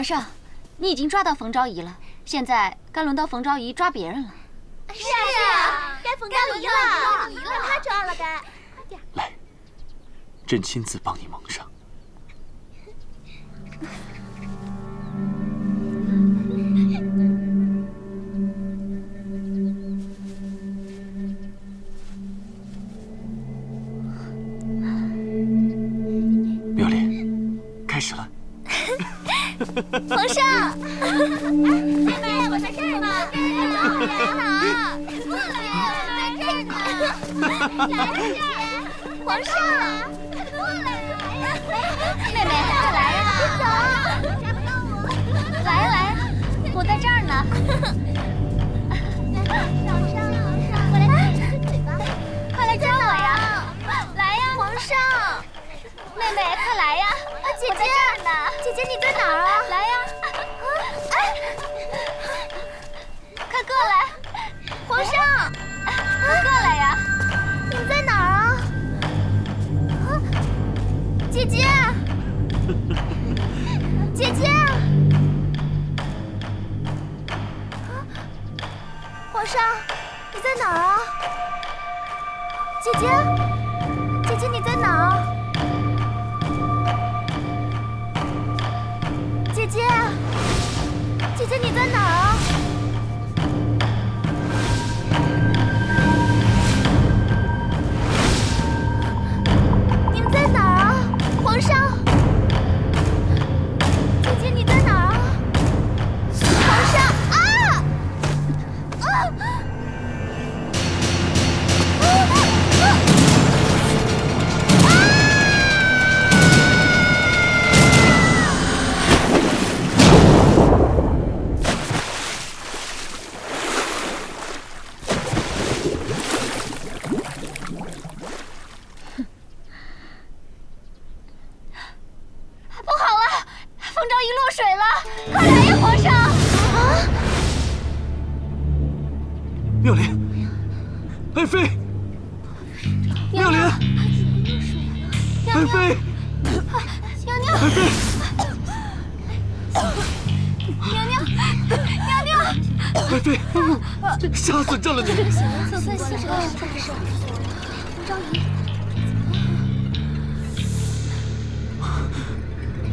皇上，你已经抓到冯昭仪了，现在该轮到冯昭仪抓别人了。是啊，该冯昭仪了，让他抓了该。快点，来，朕亲自帮你蒙上。妙莲，开始了。皇上，妹妹，我在这儿呢，好，过来，我在这儿呢，来呀，皇上，过来呀，妹妹，快来呀！别走，抓不到我，来呀来呀，我在这儿呢。皇上，过来亲嘴巴，快来抓我呀！来呀，皇上，妹妹，快来呀！姐姐，姐姐你在哪儿啊？来呀！快过来！皇上，快过来呀！你们在哪儿啊？姐姐，姐姐，皇上，你在哪儿啊？姐姐，姐姐你在哪儿啊？姐姐，姐姐你在哪儿啊？你们在哪儿啊？皇上，姐姐你在哪儿啊？皇上啊！不好了，冯昭仪落水了！快来呀，皇上！啊！妙莲，爱妃，妙莲，爱妃，娘娘，爱妃，娘娘，娘娘！爱妃，吓死朕了你！总算醒了。冯昭仪，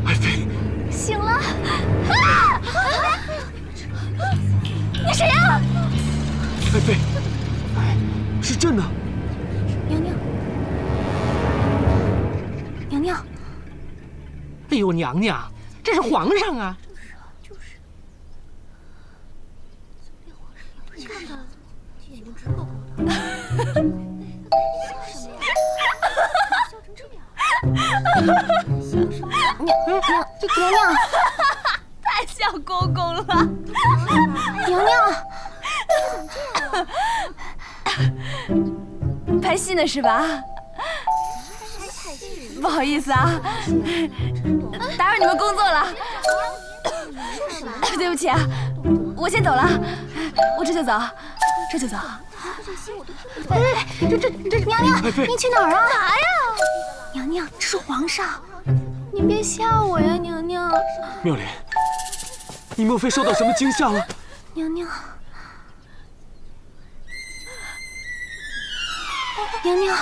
爱妃，醒了！啊！你谁呀？爱妃，是朕呢。娘娘，娘娘，哎呦，娘娘，这是皇上啊！娘娘，太像公公了。娘娘，拍戏呢是吧？不好意思啊，打扰你们工作了。对不起啊，我先走了，我这就走，这就走。娘娘，爱妃您去哪儿啊？哪呀？娘娘，这是皇上，您别吓我呀，娘娘。妙莲，你莫非受到什么惊吓了？娘娘，娘娘，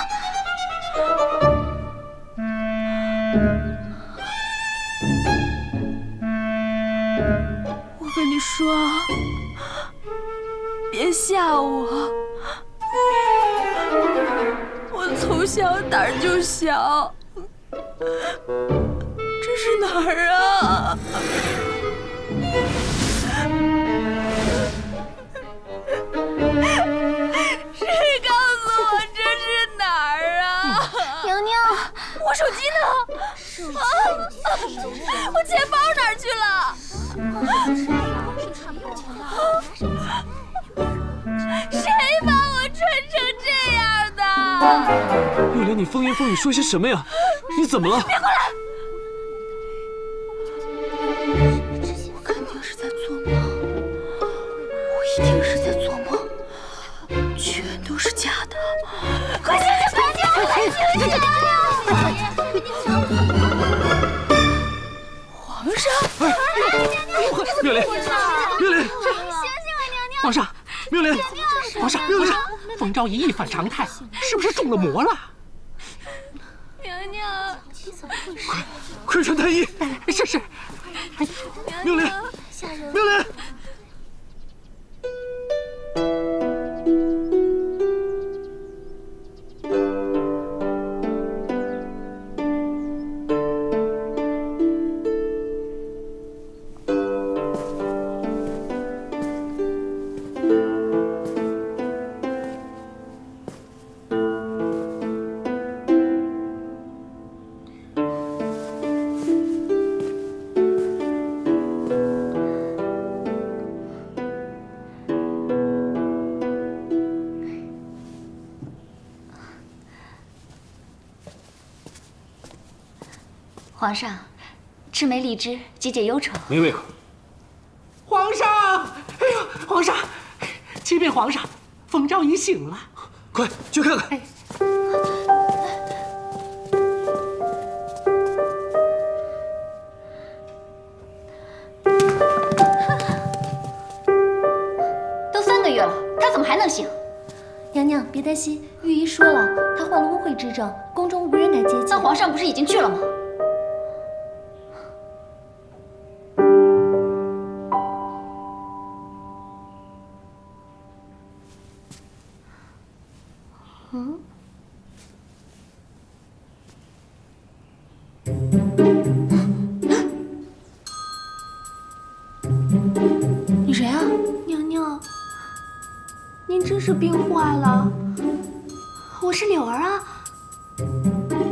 我跟你说，别吓我，我从小胆儿就小。这是哪儿啊？谁告诉我这是哪儿啊？娘娘，我手机呢？我钱包哪儿去了？谁把我穿成这样的？妙莲，你风言风语说些什么呀？你怎么了？别过来！我肯定是在做梦，我一定是在做梦，全都是假的。快醒醒！快醒醒！皇上。妙莲，妙莲，醒醒啊，娘娘！皇上，妙莲，皇上，冯昭仪一反常态，是不是中了魔了？娘娘，快传太医！是。妙莲，妙莲。皇上，赤梅荔枝，解解忧愁。没胃口。皇上，哎呦，皇上，启禀皇上，冯昭仪醒了，快去看看。都3个月了，他怎么还能醒？娘娘别担心，御医说了，他患了污秽之症，宫中无人敢接近。那皇上不是已经去了吗？你谁啊？娘娘，您真是病坏了。我是柳儿啊，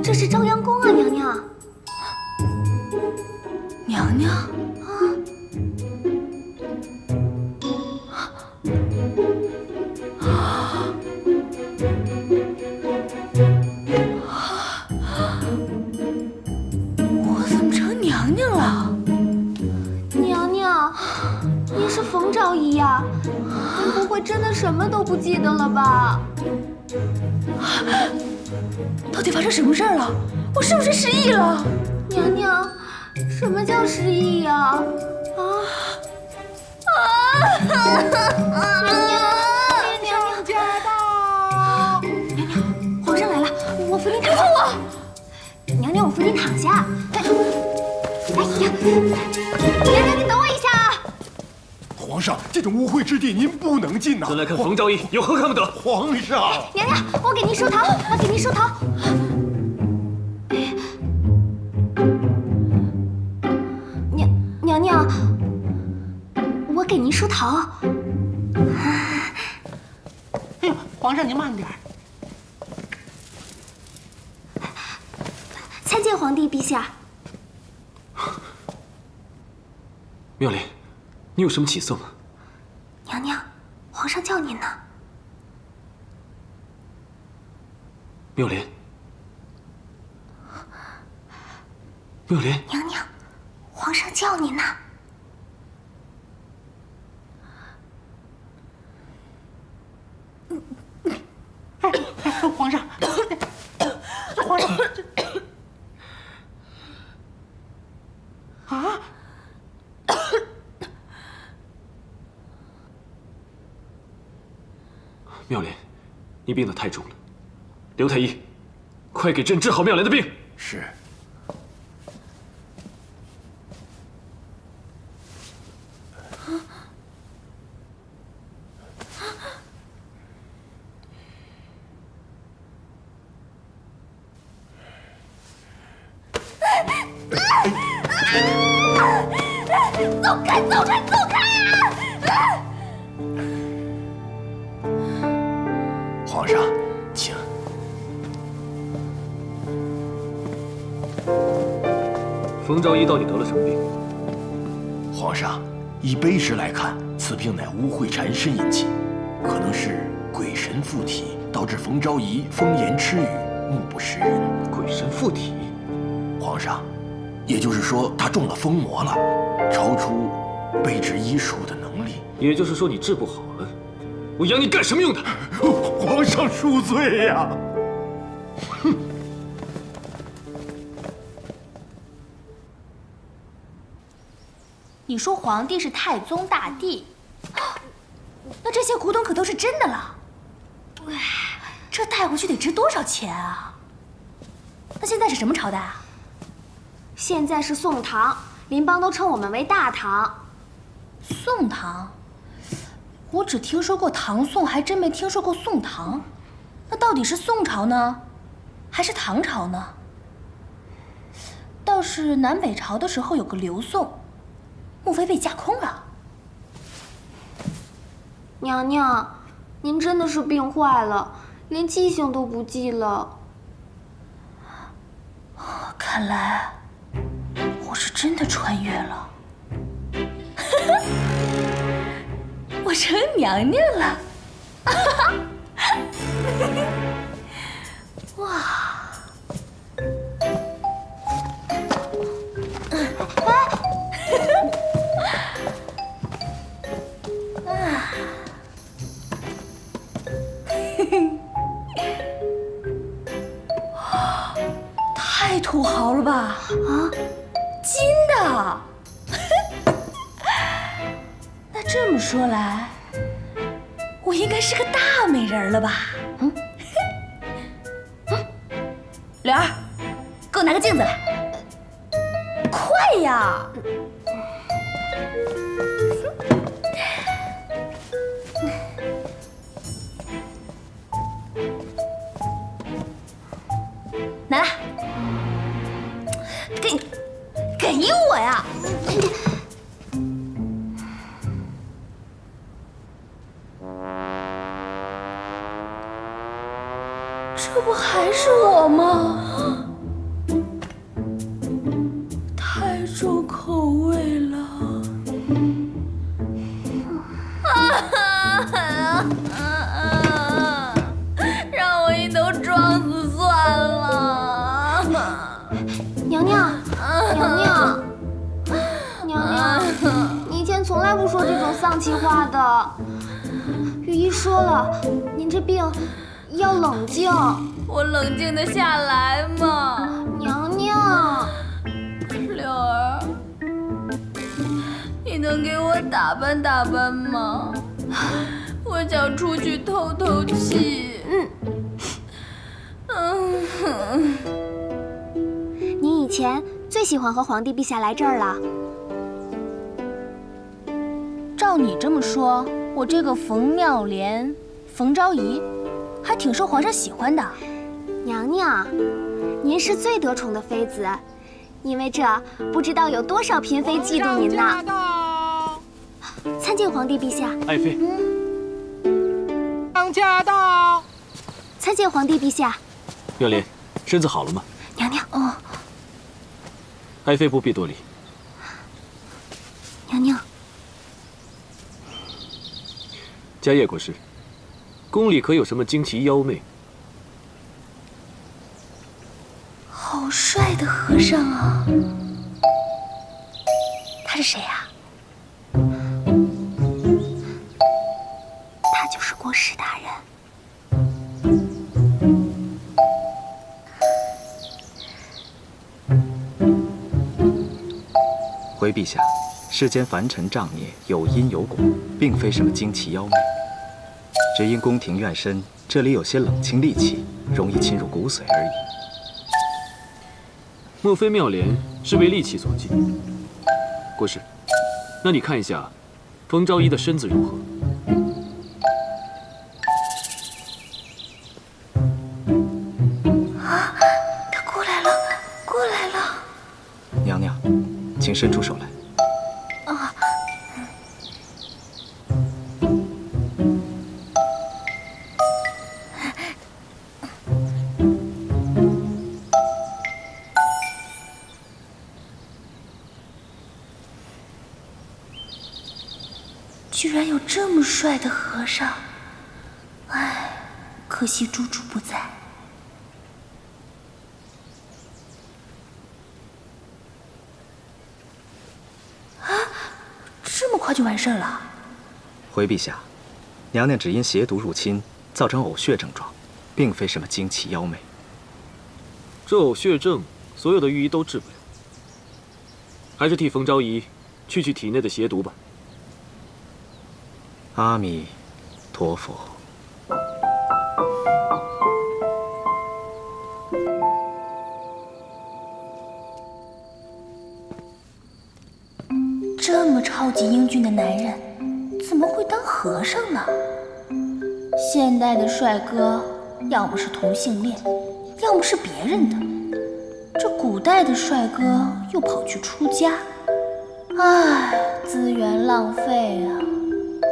这是朝阳宫啊，娘娘。娘娘，我怎么成娘娘了？娘娘，您是冯昭仪呀？您不会真的什么都不记得了吧？到底发生什么事儿了？我是不是失忆了？娘娘，什么叫失忆呀？娘娘驾到！娘娘，皇上来了，我扶您躺下。娘娘，我扶您躺下。哎呀，娘娘，你等我一下啊！皇上，这种污秽之地您不能进呐！朕来看冯昭仪，有何看不得？皇上，娘娘，我给您梳头，我给您梳头。娘娘，我给您梳头。哎呦，皇上您慢点。参见皇帝陛下。妙莲，你有什么起色吗？娘娘，皇上叫您呢。妙莲，妙莲，娘娘，皇上叫您呢。皇上，皇上，啊！妙莲，你病得太重了，刘太医，快给朕治好妙莲的病。是。走开，走开，走开啊！皇上，请。冯昭仪到底得了什么病？皇上，以碑石来看，此病乃污秽缠身引起，可能是鬼神附体，导致冯昭仪疯言痴语，目不识人。鬼神附体？皇上，也就是说他中了疯魔了，超出备治医术的能力。也就是说你治不好了，我养你干什么用的？皇上恕罪呀！哼！你说皇帝是太宗大帝，那这些古董可都是真的了。这带回去得值多少钱啊？那现在是什么朝代啊？现在是宋唐，邻邦都称我们为大唐。宋唐，我只听说过唐宋，还真没听说过宋唐。那到底是宋朝呢，还是唐朝呢？倒是南北朝的时候有个刘宋，莫非被架空了？娘娘，您真的是病坏了，连记性都不记了。看来我是真的穿越了，我成娘娘了。哇！太土豪了吧！啊，金的。那这么说来，我应该是个大美人了吧？柳儿，给我拿个镜子来，快呀！拿来，给我呀！这不还是我吗？太重口味了。让我一头撞死算了。娘娘，娘娘，娘娘，你以前从来不说这种丧气话的。御医说了，您这病要冷静。我冷静得下来吗？娘娘，柳儿，你能给我打扮打扮吗？我想出去透透气。您以前最喜欢和皇帝陛下来这儿了。照你这么说，我这个冯妙莲、冯昭仪，还挺受皇上喜欢的。娘娘，您是最得宠的妃子，因为这不知道有多少嫔妃嫉妒您呢。参见皇帝陛下。爱妃，当家到。参见皇帝陛下。妙莲，身子好了吗？娘娘，爱妃不必多礼。娘娘，迦叶国师，宫里可有什么惊奇妖媚？好帅的和尚啊！他是谁呀？他就是国师大人。回陛下，世间凡尘障孽有因有果，并非什么惊奇妖媚，只因宫廷院深，这里有些冷清戾气，容易侵入骨髓而已。莫非妙莲是被戾气所禁？国师，那你看一下，冯昭仪的身子如何？啊，他过来了，过来了！娘娘，请伸出手来。啊，居然有这么帅的和尚！唉，可惜猪猪不在。这么快就完事儿了？回陛下，娘娘只因邪毒入侵，造成呕血症状，并非什么惊奇妖媚。这呕血症，所有的御医都治不了，还是替冯昭仪去体内的邪毒吧。阿弥陀佛。这么超级英俊的男人，怎么会当和尚呢？现代的帅哥，要么是同性恋，要么是别人的。这古代的帅哥又跑去出家，唉，资源浪费啊！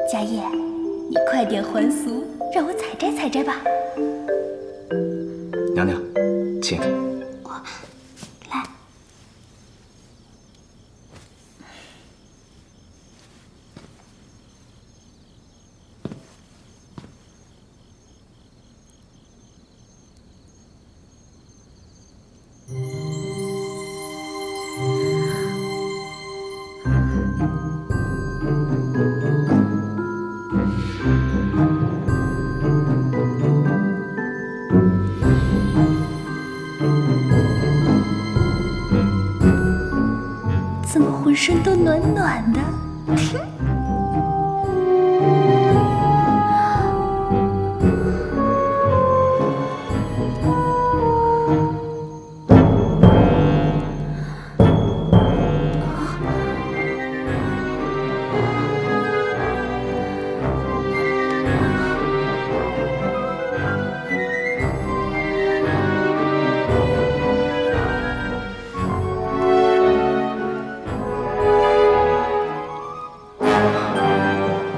家业，你快点还俗，让我采摘采摘吧。娘娘，请。来。怎么浑身都暖暖的？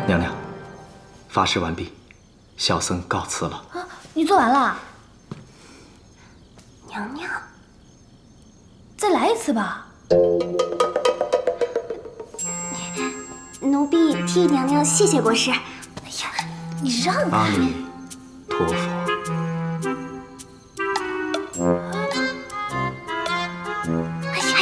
娘娘，法事完毕，小僧告辞了。啊，你做完了？娘娘，再来一次吧。奴婢替娘娘谢谢国师。哎呀，你让阿弥陀佛。哎呀！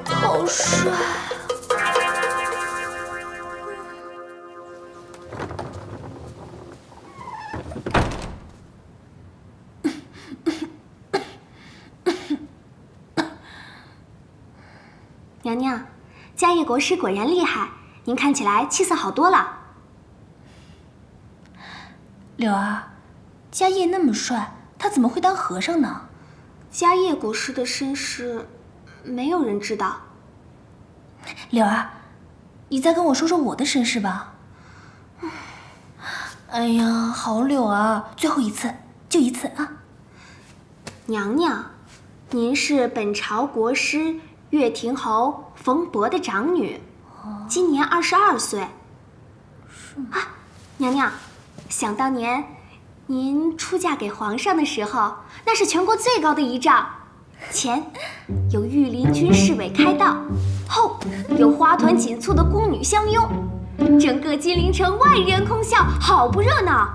好帅！娘娘，迦叶国师果然厉害，您看起来气色好多了。柳儿，迦叶那么帅，他怎么会当和尚呢？迦叶国师的身世，没有人知道。柳儿，你再跟我说说我的身世吧。哎呀，好柳儿，最后一次，就一次啊！娘娘，您是本朝国师乐亭侯冯伯的长女，今年22岁。啊，娘娘，想当年，您出嫁给皇上的时候，那是全国最高的仪仗，前有御林军侍卫开道，后有花团锦簇的宫女相拥，整个金陵城万人空巷，好不热闹。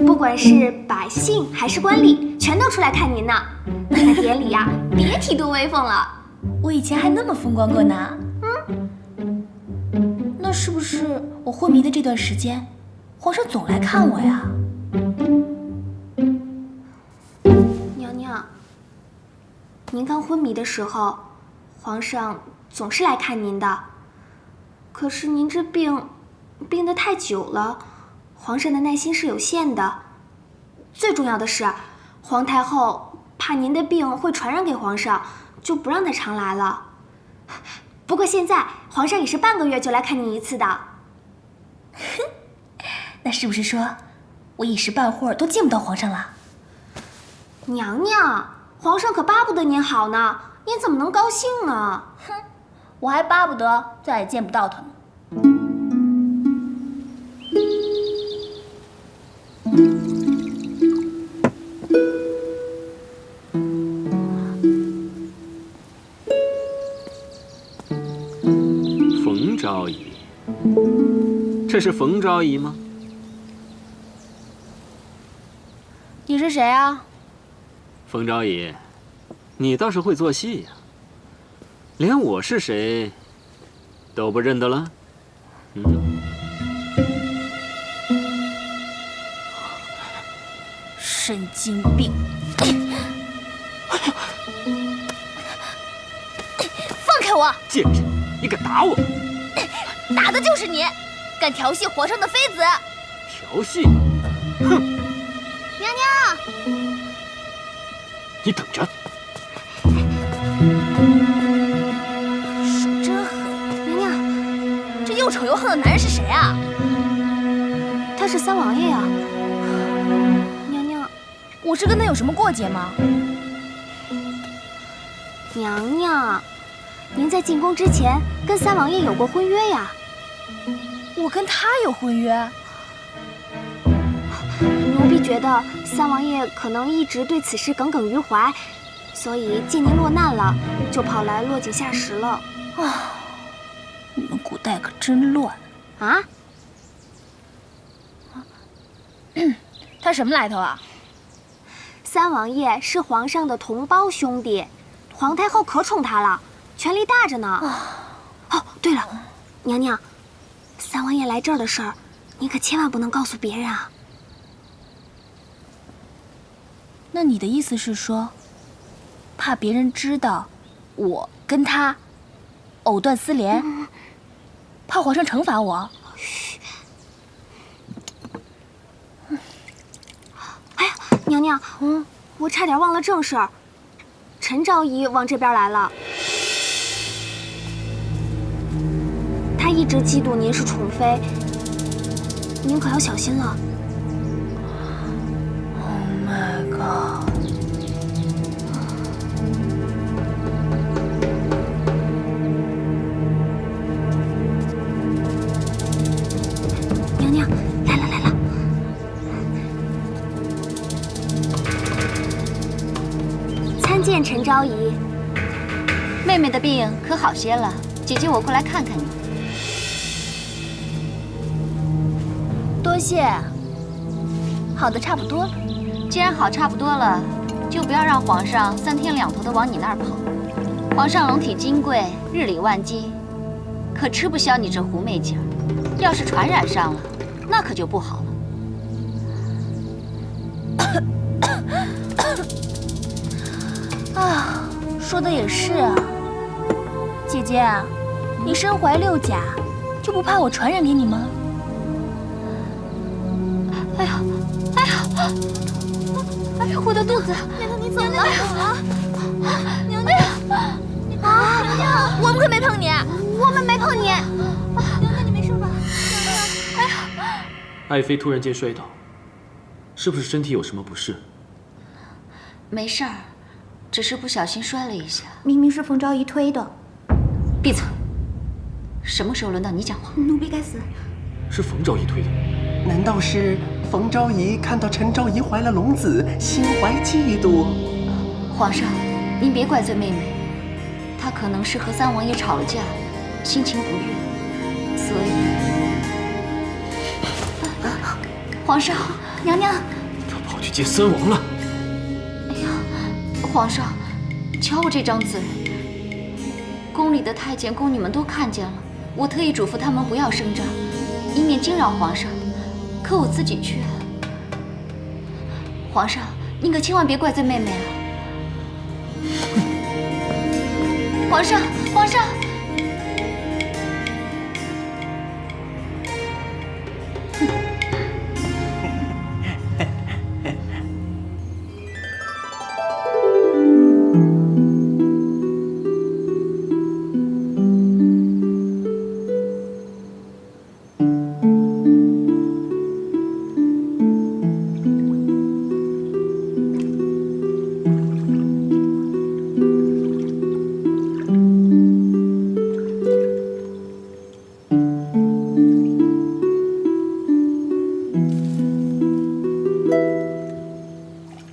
不管是百姓还是官吏，全都出来看您呢。那典礼呀，别提多威风了。我以前还那么风光过呢。那是不是我昏迷的这段时间，皇上总来看我呀？娘娘，您刚昏迷的时候，皇上总是来看您的。可是您这病得太久了，皇上的耐心是有限的。最重要的是，皇太后怕您的病会传染给皇上，就不让他常来了。不过现在皇上也是半个月就来看您一次的。那是不是说我一时半会儿都见不到皇上了？娘娘，皇上可巴不得您好呢，您怎么能高兴呢？哼，我还巴不得再也见不到他呢。冯昭仪，这是冯昭仪吗？你是谁啊？冯昭仪，你倒是会做戏呀，连我是谁都不认得了。是神经病！放开我！贱人，你敢打我？打的就是你，敢调戏皇上的妃子！调戏？哼！娘娘，你等着！手真狠！娘娘，这又丑又横的男人是谁啊？他是三王爷呀。娘娘，我是跟他有什么过节吗？娘娘，您在进宫之前跟三王爷有过婚约呀？我跟他有婚约？奴婢觉得三王爷可能一直对此事耿耿于怀，所以见您落难了，就跑来落井下石了。啊，你们古代可真乱啊！他什么来头啊？三王爷是皇上的同胞兄弟，皇太后可宠他了，权力大着呢。哦，对了，娘娘，三王爷来这儿的事儿，你可千万不能告诉别人啊。那你的意思是说，怕别人知道我跟他藕断丝连，怕皇上惩罚我？嘘。哎呀，娘娘，我差点忘了正事儿，陈昭仪往这边来了。她一直嫉妒您是宠妃，您可要小心了。Oh my god！ 娘娘，来了来了。参见陈昭仪。妹妹的病可好些了？姐姐，我过来看看你。多谢。好的差不多了。既然好差不多了，就不要让皇上3天2头的往你那儿跑。皇上龙体金贵，日理万机，可吃不消你这狐媚劲儿。要是传染上了，那可就不好了。啊，说的也是啊。姐姐，你身怀6甲，就不怕我传染给你吗？哎呀，哎呀，哎呀，我的肚子！娘娘，你怎么了？娘娘，啊！娘娘，我们可没碰你，我们没碰你。娘娘，你没事吧？娘娘，哎呀！爱妃突然间摔倒，是不是身体有什么不适？没事儿，只是不小心摔了一下。明明是冯昭仪推的。闭嘴！什么时候轮到你讲话？奴婢该死。是冯昭仪推的。难道是冯昭仪看到陈昭仪怀了龙子，心怀嫉妒？皇上，您别怪罪妹妹，她可能是和三王爷吵了架，心情不悦，所以……皇上，娘娘，她跑去见三王了。哎呀，皇上，瞧我这张嘴，宫里的太监宫女们都看见了，我特意嘱咐他们不要声张，以免惊扰皇上。可我自己去，皇上，您可千万别怪罪妹妹啊！皇上，皇上！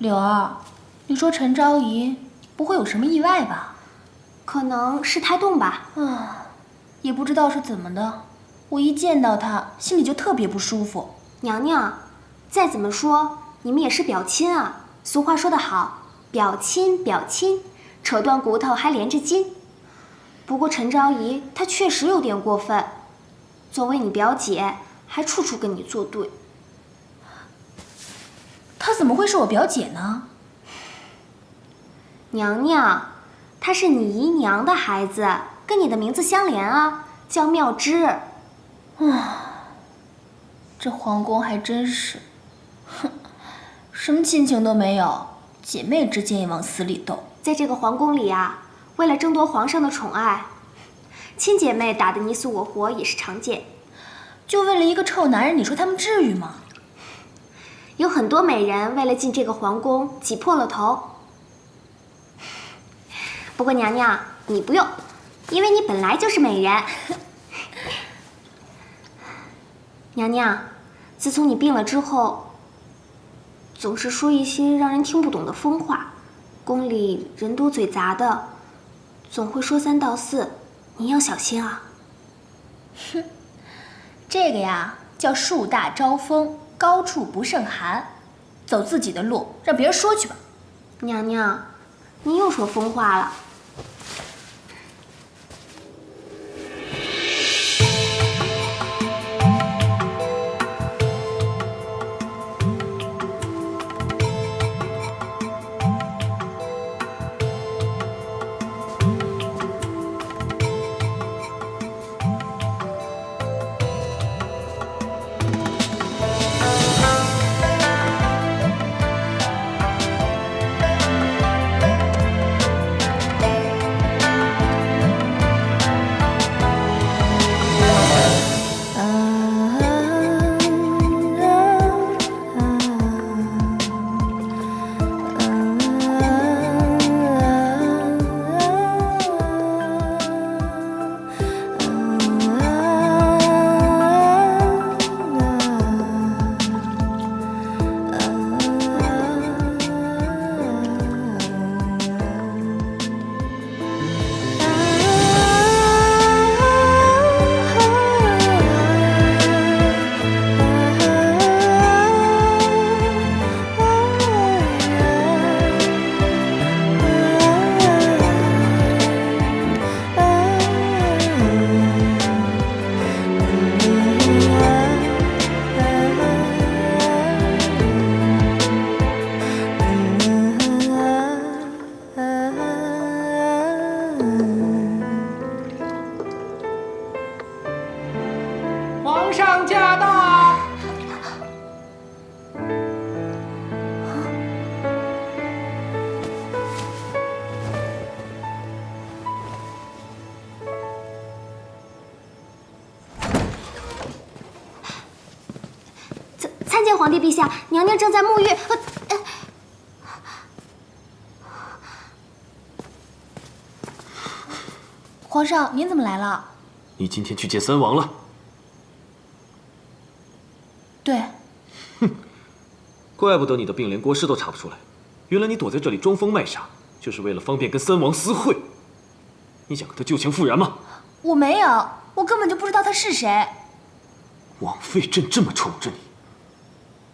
柳儿，你说陈昭仪不会有什么意外吧？可能是胎动吧。也不知道是怎么的，我一见到她，心里就特别不舒服。娘娘，再怎么说，你们也是表亲啊。俗话说得好，表亲表亲，扯断骨头还连着筋。不过陈昭仪她确实有点过分，作为你表姐，还处处跟你作对。她怎么会是我表姐呢？娘娘，她是你姨娘的孩子，跟你的名字相连啊，叫妙芝。这皇宫还真是，哼，什么亲情都没有，姐妹之间也往死里斗。在这个皇宫里啊，为了争夺皇上的宠爱，亲姐妹打得你死我活也是常见。就为了一个臭男人，你说他们至于吗？有很多美人为了进这个皇宫挤破了头。不过娘娘，你不用，因为你本来就是美人。娘娘，自从你病了之后，总是说一些让人听不懂的疯话，宫里人多嘴杂的，总会说三道四，你要小心啊。哼，这个呀叫树大招风，高处不胜寒，走自己的路，让别人说去吧。娘娘，你又说疯话了。皇上驾到！参见皇帝陛下，娘娘正在沐浴。皇上，您怎么来了？你今天去见三王了？对。怪不得你的病连国师都查不出来，原来你躲在这里装疯卖傻，就是为了方便跟三王私会。你想跟他旧情复燃吗？我没有，我根本就不知道他是谁。枉费朕这么宠着你，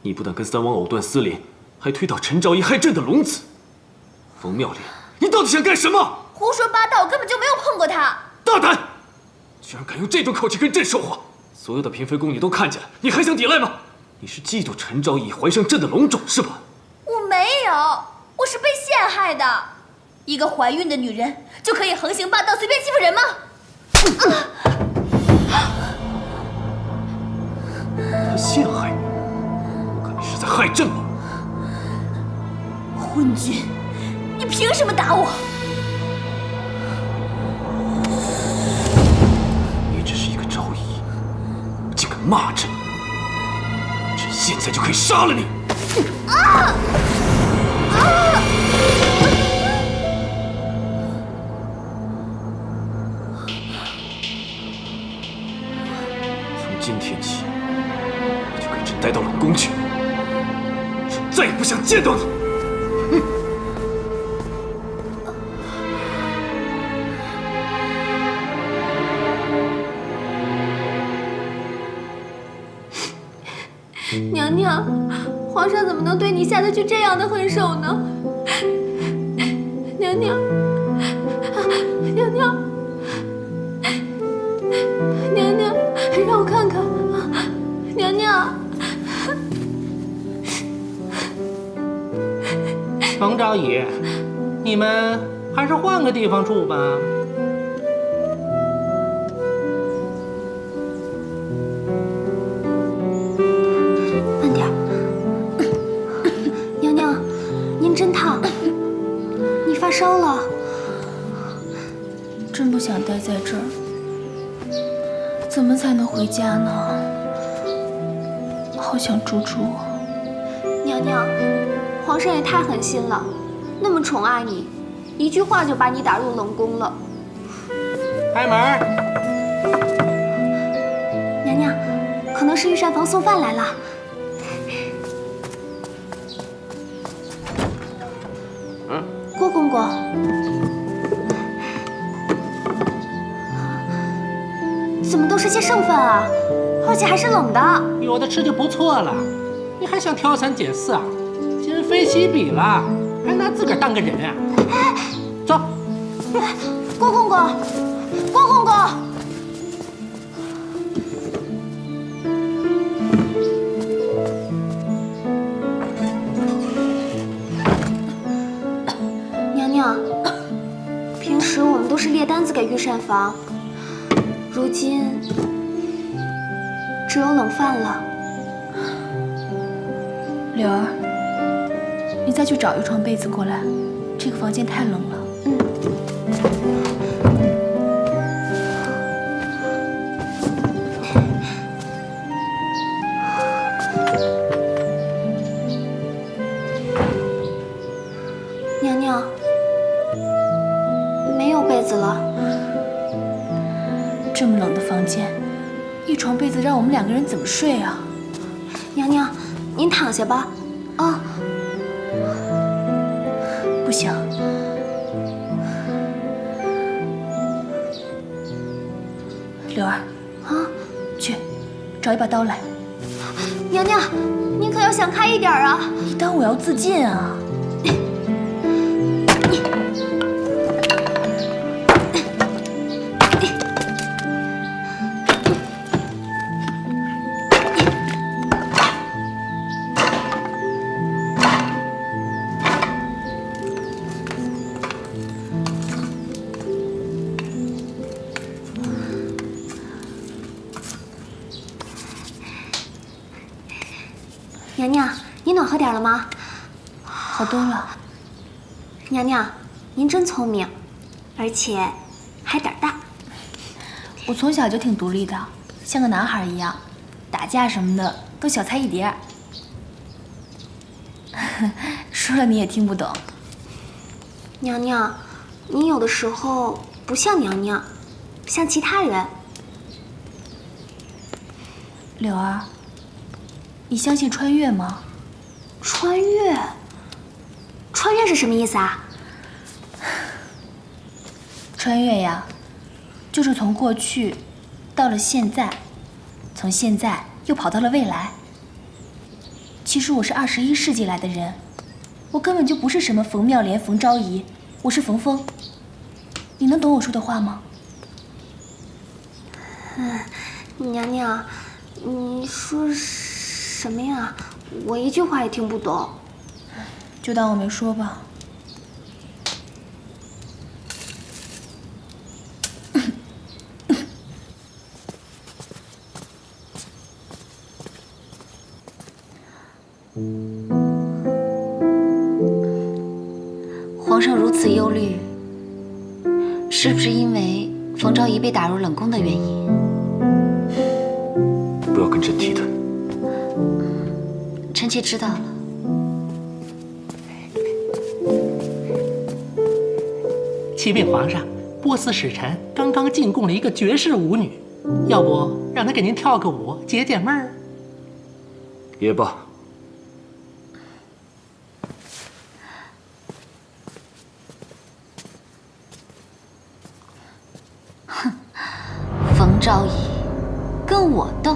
你不但跟三王藕断丝连，还推倒陈昭仪害朕的龙子。冯妙莲，你到底想干什么？胡说八道，我根本就没有碰过他。大胆！居然敢用这种口气跟朕说话！所有的嫔妃宫女都看见了，你还想抵赖吗？你是嫉妒陈昭仪怀上朕的龙种是吧？我没有，我是被陷害的。一个怀孕的女人就可以横行霸道，随便欺负人吗？他陷害你，我看你是在害朕吗？昏君，你凭什么打我？你只是一个昭仪，竟敢骂朕！朕现在就可以杀了你！从今天起，你就跟朕带到冷宫去。朕再也不想见到你！娘娘，皇上怎么能对你下得去这样的狠手呢？娘娘，娘娘，娘娘，让我看看，娘娘。昭仪，你们还是换个地方住吧。慢点儿，娘娘，您真烫，你发烧了。真不想待在这儿，怎么才能回家呢？好想猪猪。娘娘，皇上也太狠心了，那么宠爱你，一句话就把你打入冷宫了。开门。娘娘，可能是御膳房送饭来了。郭公公，怎么都是些剩饭啊？而且还是冷的。有的吃就不错了，你还想挑三拣四啊？今非昔比了，还拿自个儿当个人啊？走。郭公公，郭公公。娘娘，平时我们都是列单子给御膳房，如今只有冷饭了。柳儿，你再去找一床被子过来，这个房间太冷了。娘娘，没有被子了。这么冷的房间，一床被子让我们两个人怎么睡啊？娘娘，您躺下吧。啊，不行，柳儿，啊，去找一把刀来。娘娘，您可要想开一点啊！你当我要自尽啊？娘娘，您暖和点了吗？好多了。娘娘，您真聪明，而且还胆大。我从小就挺独立的，像个男孩一样，打架什么的都小菜一碟。说了你也听不懂。娘娘，您有的时候不像娘娘，像其他人。柳儿，你相信穿越吗？穿越？穿越是什么意思啊？穿越呀，就是从过去到了现在，从现在又跑到了未来。其实我是21世纪来的人，我根本就不是什么冯妙莲、冯昭仪，我是冯峰。你能懂我说的话吗？娘娘，你说什么呀？我一句话也听不懂。就当我没说吧。皇上如此忧虑，是不是因为冯昭仪被打入冷宫的原因？不要跟朕提他。臣妾知道了。启禀皇上，波斯使臣刚刚进贡了一个绝世舞女，要不让她给您跳个舞解解闷儿？也罢。哼，冯昭仪跟我斗。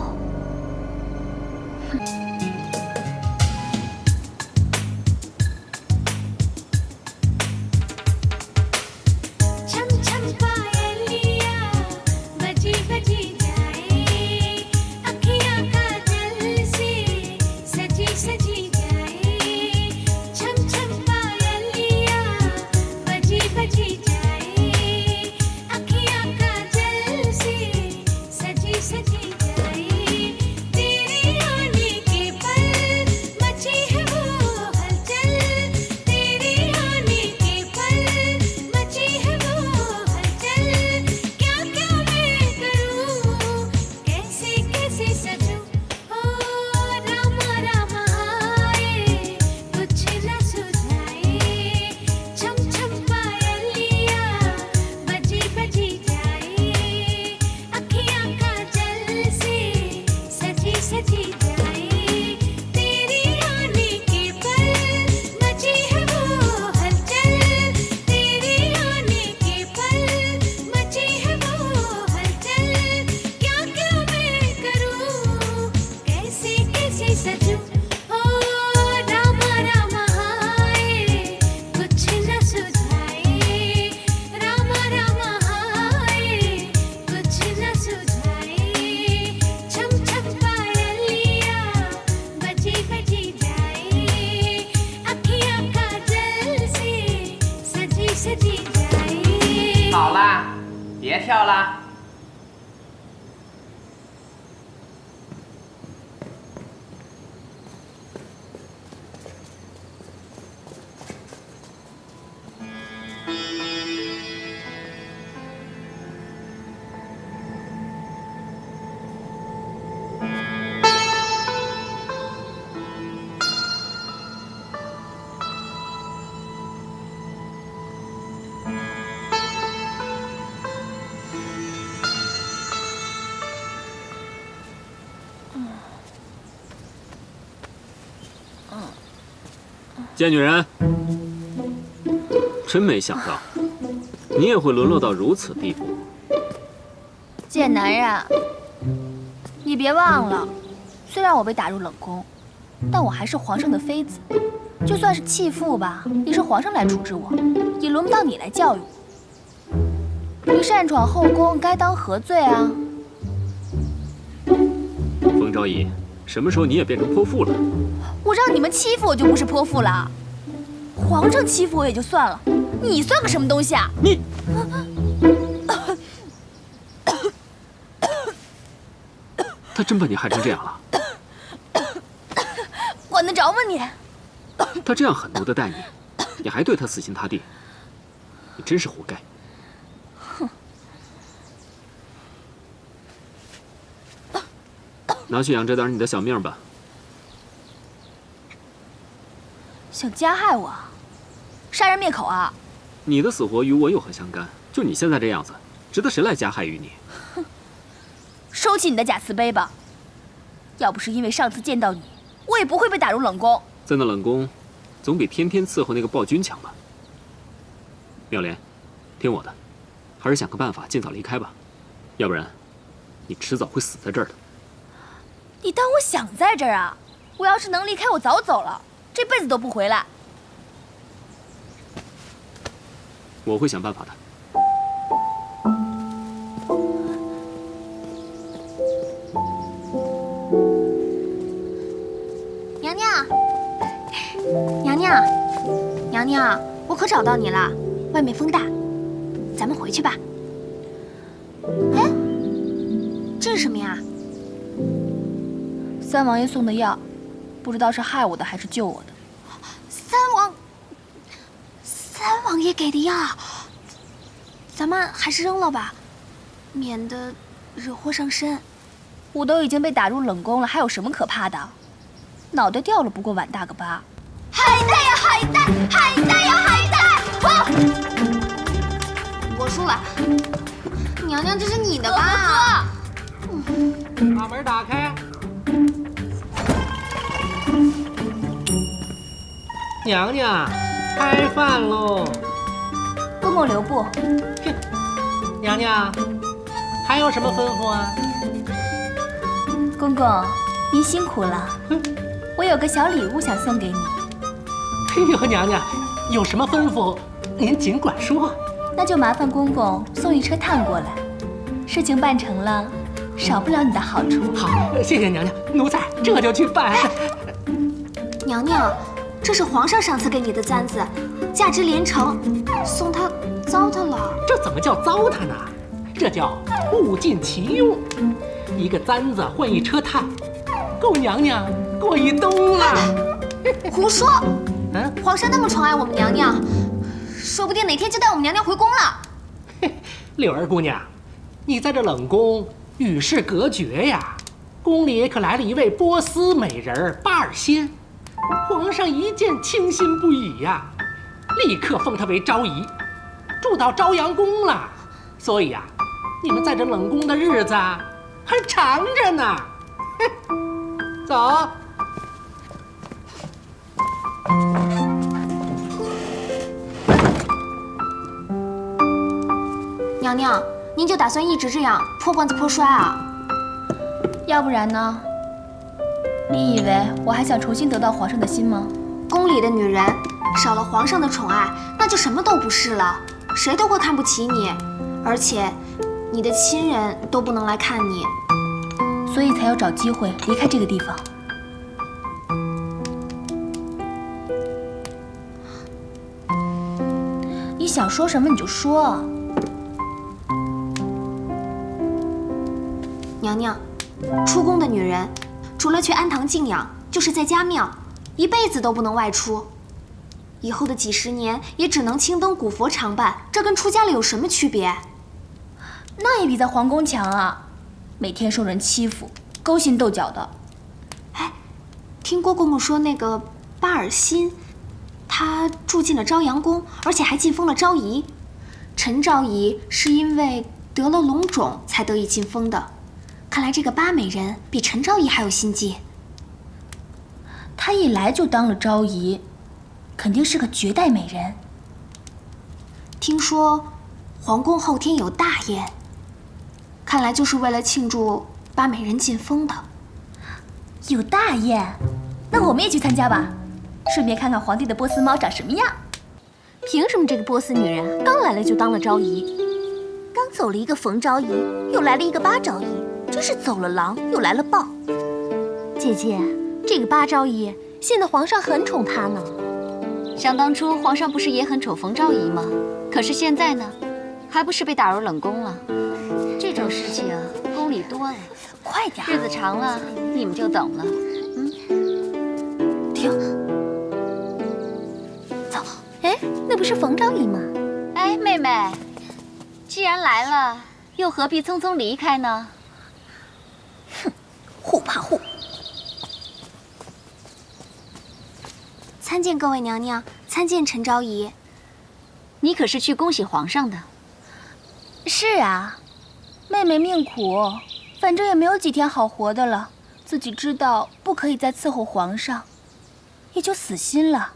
别跳啦！贱女人，真没想到，你也会沦落到如此地步。贱男人，你别忘了，虽然我被打入冷宫，但我还是皇上的妃子，就算是弃妇吧，也是皇上来处置我，也轮不到你来教育我。你擅闯后宫，该当何罪啊？风朝仪，什么时候你也变成泼妇了？我让你们欺负我就不是泼妇了，皇上欺负我也就算了，你算个什么东西啊？你，他真把你害成这样了？管得着吗你？他这样狠毒的待你，你还对他死心塌地，你真是活该。哼！拿去养着点你的小命吧。想加害我，杀人灭口啊！你的死活与我有何相干？就你现在这样子，值得谁来加害于你？哼！收起你的假慈悲吧。要不是因为上次见到你，我也不会被打入冷宫。在那冷宫，总比天天伺候那个暴君强吧？妙莲，听我的，还是想个办法尽早离开吧，要不然，你迟早会死在这儿的。你当我想在这儿啊？我要是能离开，我早走了，这辈子都不回来。我会想办法的。娘娘，娘娘，娘娘，我可找到你了。外面风大，咱们回去吧。哎，这是什么呀？三王爷送的药，不知道是害我的还是救我的。三王爷给的药，咱们还是扔了吧，免得惹祸上身。我都已经被打入冷宫了，还有什么可怕的？脑袋掉了不过碗大个疤。海带呀海带，海带呀海带！好，我输了。娘娘，这是你的吧？把门打开。娘娘，开饭喽！公公留步。哼，娘娘，还有什么吩咐啊？公公，您辛苦了。我有个小礼物想送给你。哎呦，娘娘，有什么吩咐，您尽管说。那就麻烦公公送一车炭过来，事情办成了，少不了你的好处。好，谢谢娘娘，奴才这就去办。娘娘。这是皇上上次给你的簪子，价值连城，送他糟蹋了。这怎么叫糟蹋呢？这叫物尽其用。一个簪子换一车炭，够娘娘过一冬了。胡说！皇上那么宠爱我们娘娘，说不定哪天就带我们娘娘回宫了。柳儿姑娘，你在这冷宫与世隔绝呀，宫里可来了一位波斯美人巴尔仙。皇上一见倾心不已呀，立刻封她为昭仪，住到朝阳宫了。所以呀，你们在这冷宫的日子还长着呢。走。娘娘，您就打算一直这样破罐子破摔啊？要不然呢？你以为我还想重新得到皇上的心吗？宫里的女人少了皇上的宠爱，那就什么都不是了，谁都会看不起你，而且你的亲人都不能来看你，所以才要找机会离开这个地方。你想说什么你就说。娘娘，出宫的女人，除了去安堂静养，就是在家庙，一辈子都不能外出。以后的几十年也只能青灯古佛常伴，这跟出家了有什么区别？那也比在皇宫强啊！每天受人欺负，勾心斗角的。哎，听郭公公说那个巴尔辛，他住进了朝阳宫，而且还晋封了昭仪。陈昭仪是因为得了龙种才得以晋封的。看来这个巴美人比陈昭仪还有心计。她一来就当了昭仪，肯定是个绝代美人。听说皇宫后天有大宴，看来就是为了庆祝巴美人晋封的。有大宴，那我们也去参加吧，顺便看看皇帝的波斯猫长什么样。凭什么这个波斯女人刚来了就当了昭仪？刚走了一个冯昭仪，又来了一个巴昭仪，真是走了狼又来了豹。姐姐，这个巴昭仪现在皇上很宠她呢。想当初皇上不是也很宠冯昭仪吗？可是现在呢，还不是被打入冷宫了？这种事情宫里多了，快点，日子长了你们就懂了。停，走。哎，那不是冯昭仪吗？哎，妹妹，既然来了，又何必匆匆离开呢？哼，护怕护。参见各位娘娘，参见陈昭仪。你可是去恭喜皇上的？是啊，妹妹命苦，反正也没有几天好活的了，自己知道不可以再伺候皇上，也就死心了。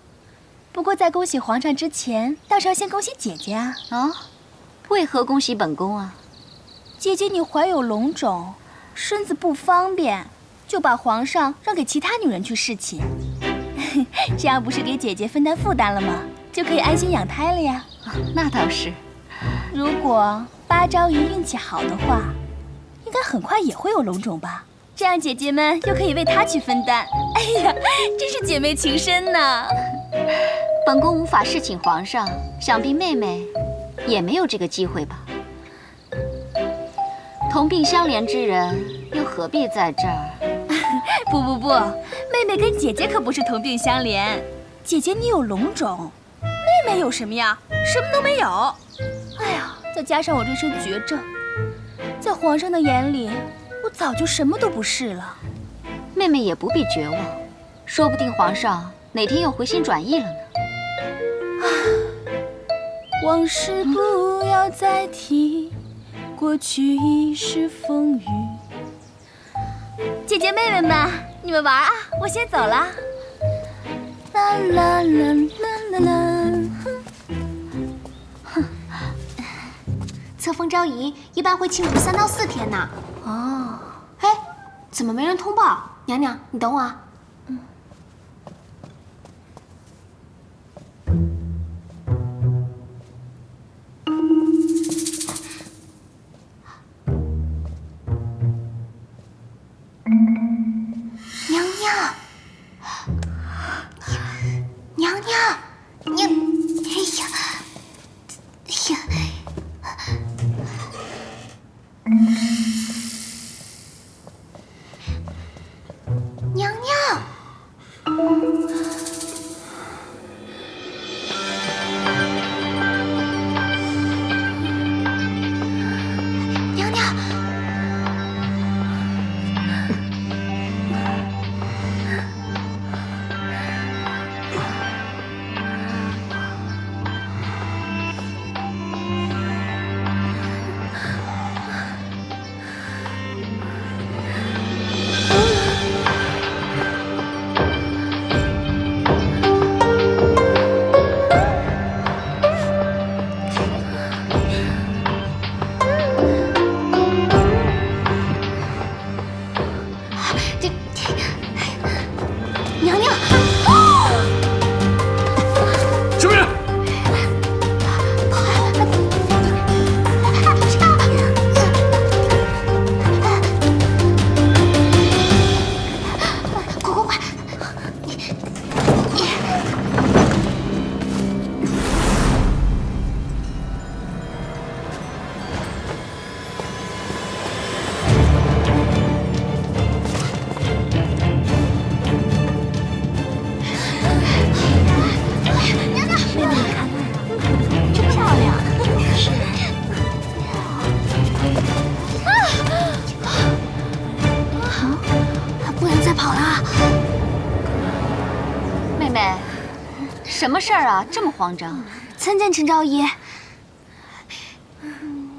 不过在恭喜皇上之前，倒是要先恭喜姐姐啊！啊，为何恭喜本宫啊？姐姐你怀有龙种，身子不方便，就把皇上让给其他女人去侍寝，这样不是给姐姐分担负担了吗？就可以安心养胎了呀。那倒是。如果巴昭仪运气好的话，应该很快也会有龙种吧？这样姐姐们又可以为她去分担。哎呀，真是姐妹情深呢。本宫无法侍寝皇上，想必妹妹也没有这个机会吧？同病相怜之人又何必在这儿？不，妹妹跟姐姐可不是同病相怜。姐姐你有龙种，妹妹有什么呀？什么都没有。哎呀，再加上我这身绝症，在皇上的眼里，我早就什么都不是了。妹妹也不必绝望，说不定皇上哪天又回心转意了呢。往事不要再提，过去已是风雨。姐姐妹妹们，你们玩啊，我先走了。啦啦啦啦啦啦。册封昭仪一般会庆祝3到4天呢。哦，哎，怎么没人通报？娘娘，你等我啊。娘娘，娘娘，哎呀，哎呀。娘娘，娘娘，什么事儿啊？这么慌张？参见陈昭仪。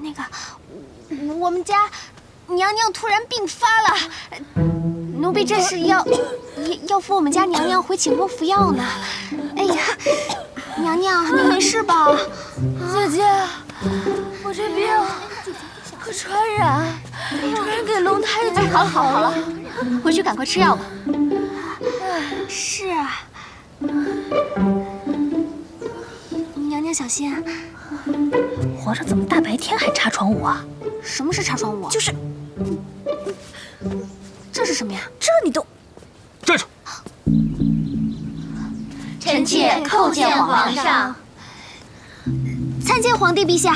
那个，我们家娘娘突然病发了，奴婢这是要扶我们家娘娘回寝宫服药呢。哎呀，娘娘，你没事吧？姐姐，我这病可传染给龙太太。好了好了好了，回去赶快吃药吧。是啊。娘娘小心。皇上怎么大白天还插窗舞啊？什么是插窗舞？就是，这是什么呀？这你都站住！臣妾叩见皇上。参见皇帝陛下。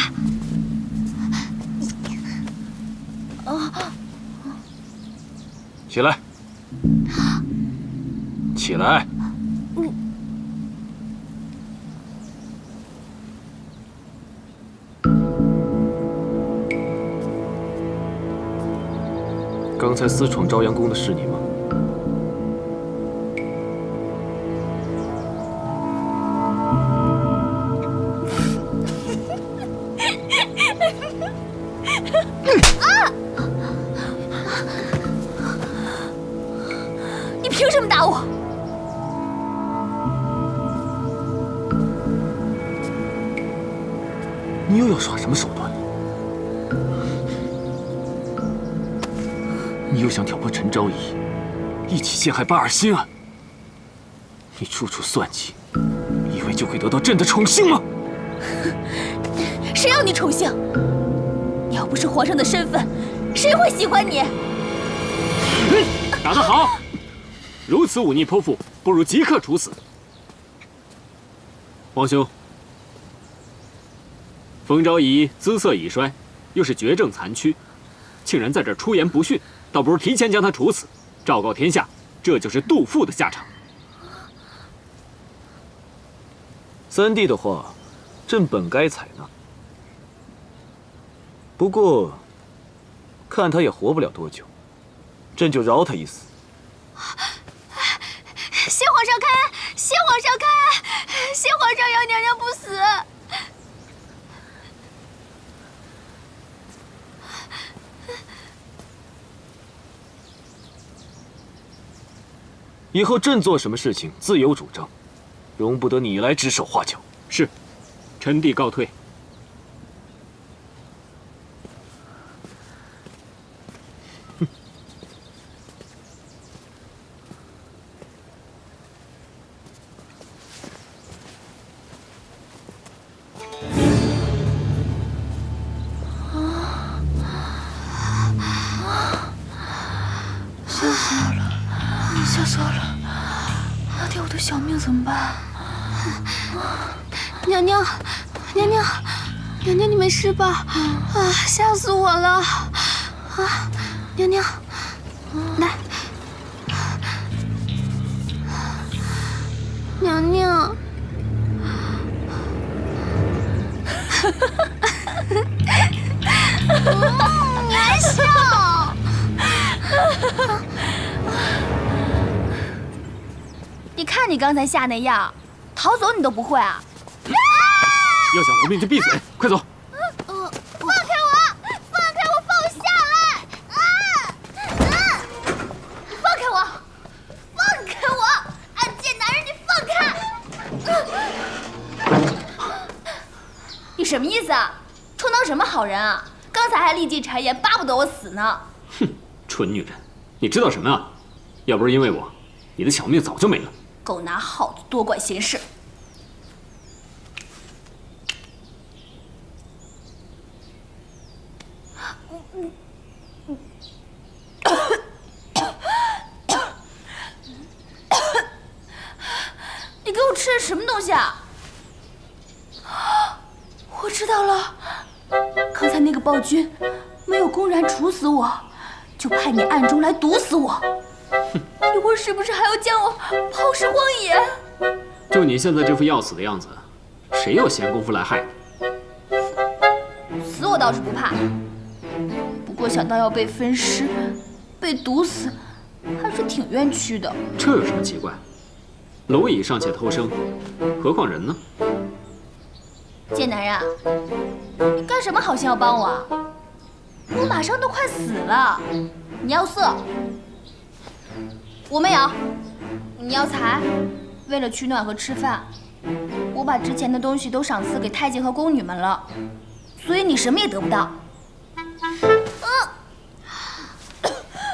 起来，起来。刚才私闯朝阳宫的是你吗？你凭什么打我？你又要耍什么手段？你又想挑拨陈昭仪，一起陷害巴尔辛啊？你处处算计，以为就会得到朕的宠幸吗？谁要你宠幸？你要不是皇上的身份，谁会喜欢你？打得好！如此忤逆泼妇，不如即刻处死。皇兄，冯昭仪姿色已衰，又是绝症残躯，竟然在这儿出言不逊。倒不如提前将他处死，昭告天下，这就是杜父的下场。三弟的话，朕本该采纳。不过，看他也活不了多久，朕就饶他一死。谢皇上开！谢皇上开！谢皇上要娘娘不死！以后朕做什么事情自有主张，容不得你来指手画脚。是，臣弟告退。吓死我了！那天我的小命怎么办？娘娘，娘娘，娘娘，你没事吧？啊，吓死我了！啊，娘娘，来，娘娘。你还笑？你看你刚才吓那样，逃走你都不会啊！要想活命就闭嘴，快走！放开我！放开我！放我下来！放开我！放开我！暗箭男人，你放开！你什么意思啊？充当什么好人啊？刚才还立即谗言，巴不得我死呢。哼，蠢女人，你知道什么啊？要不是因为我，你的小命早就没了。狗拿耗子多管闲事。你给我吃的什么东西啊？我知道了，刚才那个暴君没有公然处死我，就派你暗中来毒死我。一会儿是不是还要将我抛尸荒野？就你现在这副要死的样子，谁有闲工夫来害你？死我倒是不怕，不过想到要被分尸、被毒死，还是挺冤屈的。这有什么奇怪？蝼蚁尚且偷生，何况人呢？贱男人，你干什么好心要帮我啊？我马上都快死了。你要色，我没有。你要财，为了取暖和吃饭，我把之前的东西都赏赐给太监和宫女们了，所以你什么也得不到。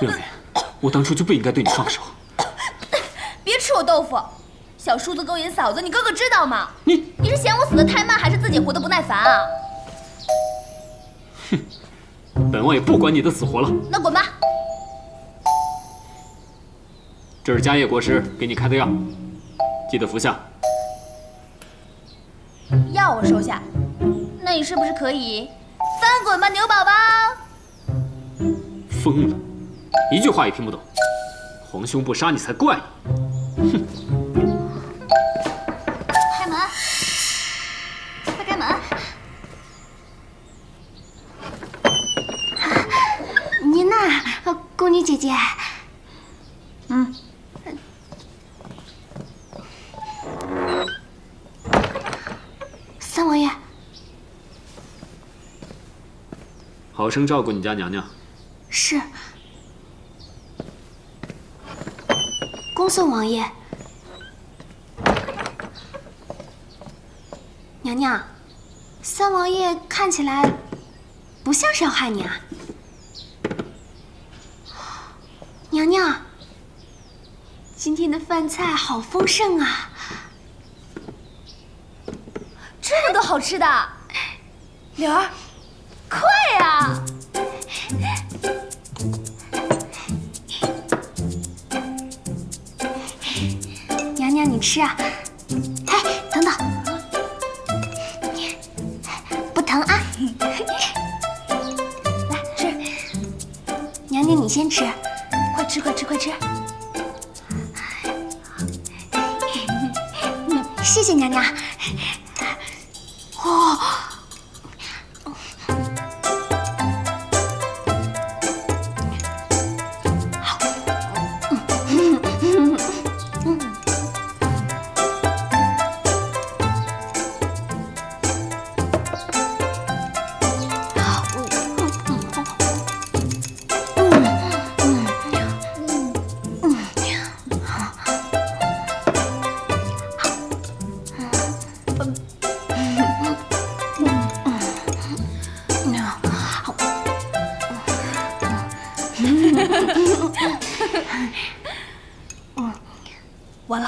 妙莲，我当初就不应该对你放手。别吃我豆腐！小叔子勾引嫂子，你哥哥知道吗？你是嫌我死得太慢，还是自己活得不耐烦啊？哼，本王也不管你的死活了。那滚吧！这是迦叶国师给你开的药，记得服下。药我收下，那你是不是可以翻滚吧，牛宝宝？疯了，一句话也听不懂。皇兄不杀你才怪呢。哼！开门，快开门！您呐，宫女姐姐。三王爷，好生照顾你家娘娘。是。恭送王爷。娘娘，三王爷看起来不像是要害你啊。娘娘，今天的饭菜好丰盛啊！这么多好吃的，柳儿，快呀！娘娘，你吃啊！哎，等等，不疼啊！来吃，娘娘你先吃，快吃，快吃，快吃！谢谢娘娘。哦。完了，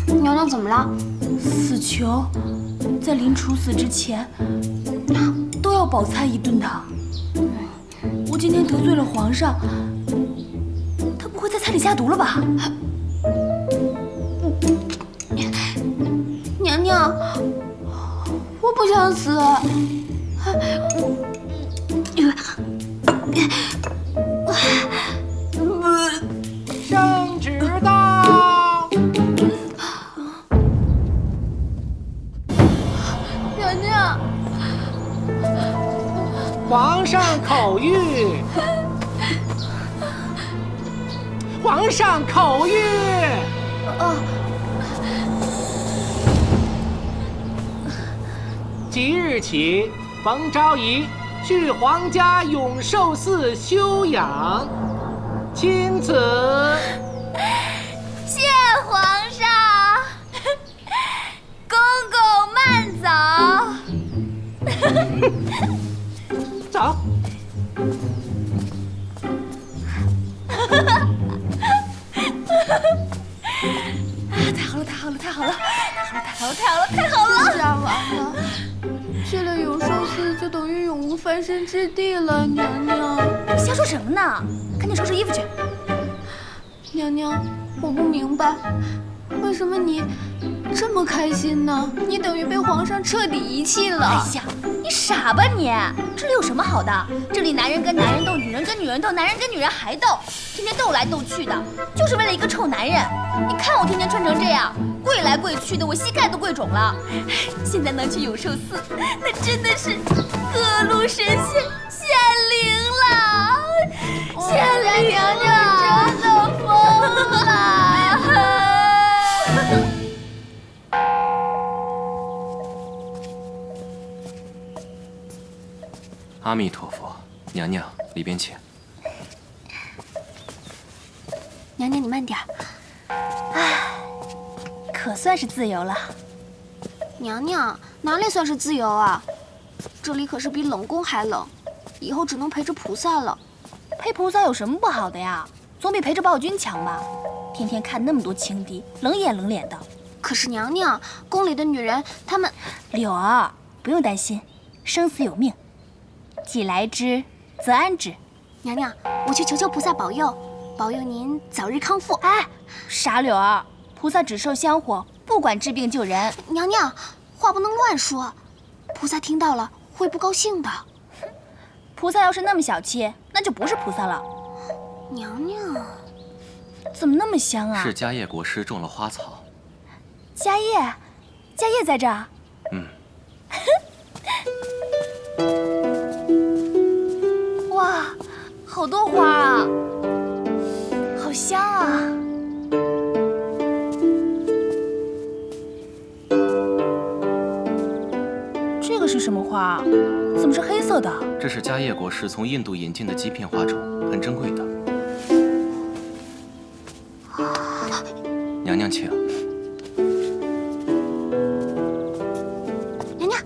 娘娘怎么了？死囚在临处死之前都要饱餐一顿的。我今天得罪了皇上，他不会在菜里下毒了吧？娘娘，我不想死。圣旨到！娘娘，皇上口谕。皇上口谕。即日起，冯昭仪去皇家永寿寺休养。钦此。谢皇上，公公慢走。走。太好了，太好了，太好了，太好了，太好了，太好了！杀完了，去了永寿寺就等于永无翻身之地了，娘娘。你瞎说什么呢？赶紧收拾衣服去。娘娘，我不明白，为什么你这么开心呢？你等于被皇上彻底遗弃了。哎呀，你傻吧你？这里有什么好的？这里男人跟男人斗，女人跟女人斗，男人跟女人还斗，天天斗来斗去的，就是为了一个臭男人。你看我天天穿成这样，跪来跪去的，我膝盖都跪肿了。现在能去永寿寺，那真的是各路神仙显灵了。显灵娘娘真的疯阿弥陀佛，娘娘里边请。娘娘，你慢点。可算是自由了。娘娘，哪里算是自由啊？这里可是比冷宫还冷，以后只能陪着菩萨了。陪菩萨有什么不好的呀？总比陪着暴君强吧？天天看那么多轻敌，冷眼冷脸的。可是娘娘，宫里的女人，她们……柳儿，不用担心，生死有命，既来之，则安之。娘娘，我去求求菩萨保佑，保佑您早日康复。哎，傻柳儿，菩萨只受香火，不管治病救人。娘娘，话不能乱说，菩萨听到了会不高兴的。菩萨要是那么小气，那就不是菩萨了。娘娘，怎么那么香啊？是迦叶国师种了花草。迦叶，迦叶在这儿。嗯。哇，好多花啊，好香啊！这个是什么花？怎么是黑色的？这是迦叶国师从印度引进的极品花种，很珍贵的。娘娘请。娘娘，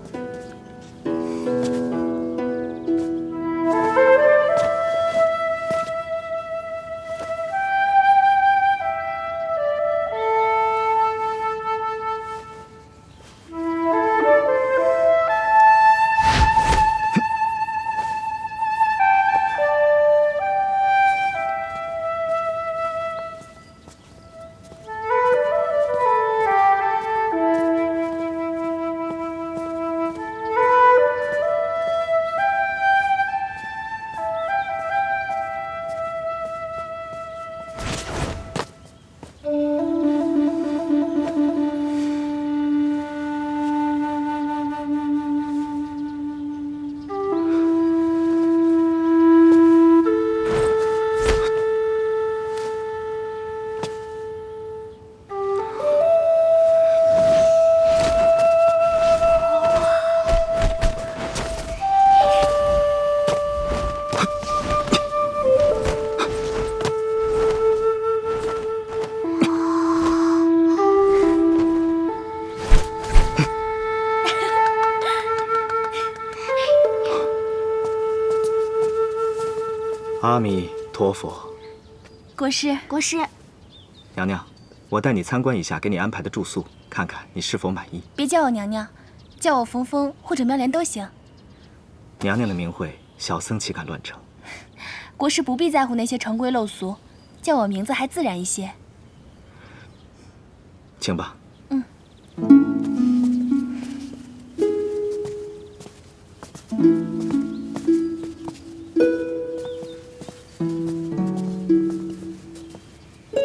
阿弥陀佛。国师，国师，娘娘，我带你参观一下给你安排的住宿，看看你是否满意。别叫我娘娘，叫我冯峰或者妙莲都行。娘娘的名讳，小僧岂敢乱称。国师不必在乎那些成规陋俗，叫我名字还自然一些。请吧。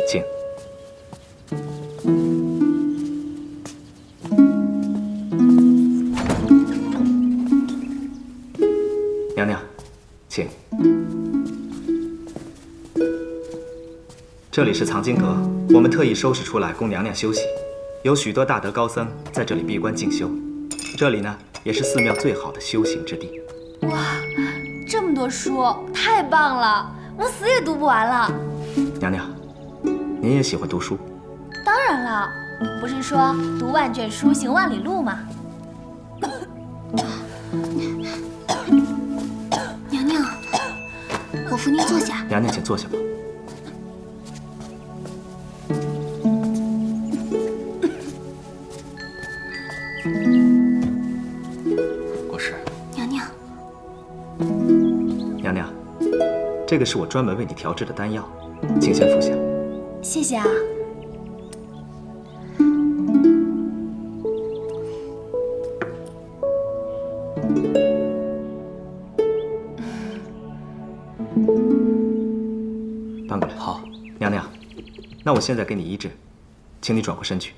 请。娘娘，请。这里是藏经阁，我们特意收拾出来供娘娘休息。有许多大德高僧在这里闭关静修。这里呢，也是寺庙最好的修行之地。哇，这么多书，太棒了！我死也读不完了。娘娘，您也喜欢读书？当然了，不是说读万卷书，行万里路吗？娘娘，我扶您坐下。娘娘，请坐下吧。国师，娘娘，娘娘，这个是我专门为你调制的丹药，请先服下。谢谢啊。搬过来。好，娘娘，那我现在给你医治，请你转过身去。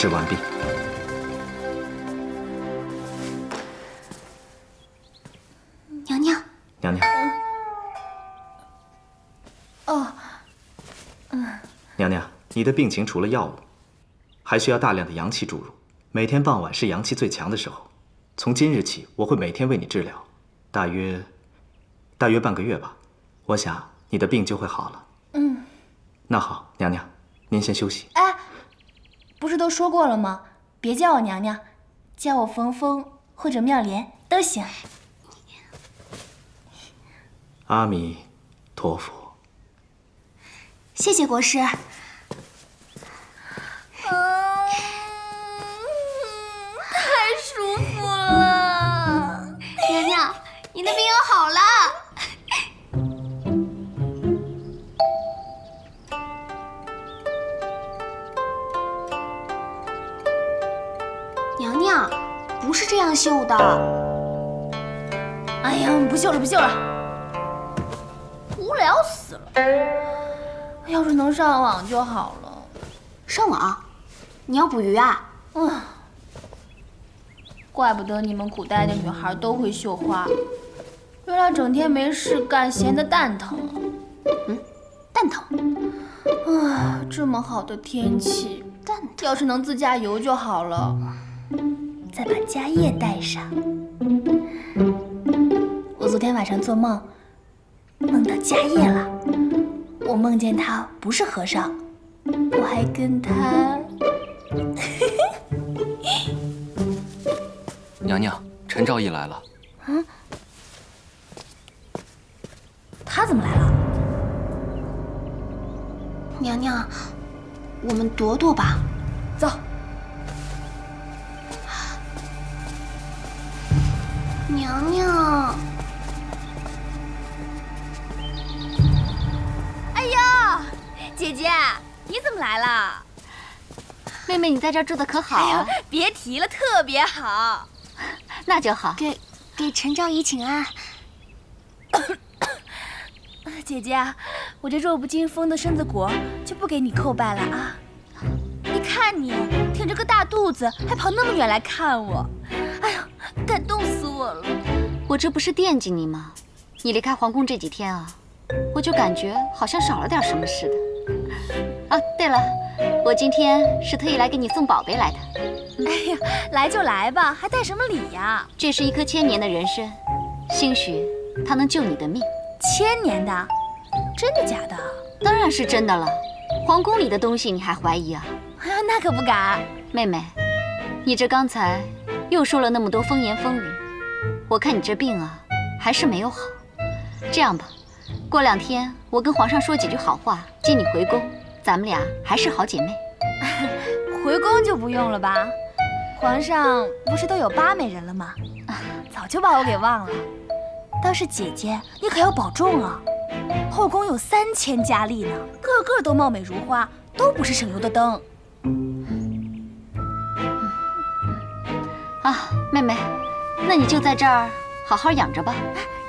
治完毕。娘娘，娘娘。娘娘，你的病情除了药物，还需要大量的阳气注入。每天傍晚是阳气最强的时候。从今日起，我会每天为你治疗，大约半个月吧。我想你的病就会好了。那好，娘娘，您先休息。哎，不是都说过了吗？别叫我娘娘，叫我冯峰或者妙莲都行。阿弥陀佛。谢谢国师。太舒服了。娘娘，你的病又好了。娘娘，不是这样绣的。哎呀，不绣了，不绣了，无聊死了。要是能上网就好了。上网？你要捕鱼啊？怪不得你们古代的女孩都会绣花，原来整天没事干，闲得蛋疼啊。蛋疼？这么好的天气，要是能自驾游就好了。再把家业带上。我昨天晚上做梦，梦到家业了。我梦见他不是和尚，我还跟他……娘娘，陈昭仪来了。他怎么来了？娘娘，我们躲躲吧。走。娘娘。哎呀，姐姐，你怎么来了？妹妹，你在这儿住的可好啊？别提了，特别好。那就好。给陈昭仪请安。姐姐，我这弱不禁风的身子骨就不给你叩拜了啊！你看你挺着个大肚子，还跑那么远来看我，哎呀，感动死我了！我这不是惦记你吗？你离开皇宫这几天啊，我就感觉好像少了点什么似的。啊，对了，我今天是特意来给你送宝贝来的。哎呀，来就来吧，还带什么礼呀？这是一颗1000年的人参，兴许它能救你的命。1000年的？真的假的？当然是真的了。皇宫里的东西你还怀疑啊？哎呀，那可不敢。妹妹，你这刚才又说了那么多风言风语，我看你这病啊还是没有好。这样吧，过2天我跟皇上说几句好话，接你回宫，咱们俩还是好姐妹。回宫就不用了吧？皇上不是都有8美人了吗？早就把我给忘了。倒是姐姐，你可要保重啊！后宫有3000佳丽呢，个个都貌美如花，都不是省油的灯。啊，妹妹，那你就在这儿好好养着吧。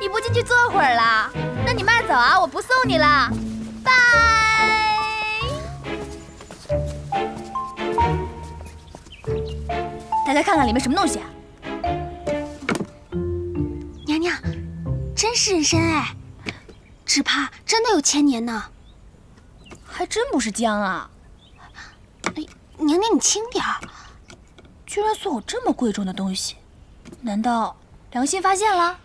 你不进去坐会儿啦？那你慢走啊，我不送你了，拜。大家看看里面什么东西啊？娘娘，真是人参哎，只怕真的有1000年呢。还真不是姜啊！哎，娘娘你轻点儿。居然送我这么贵重的东西，难道良心发现了？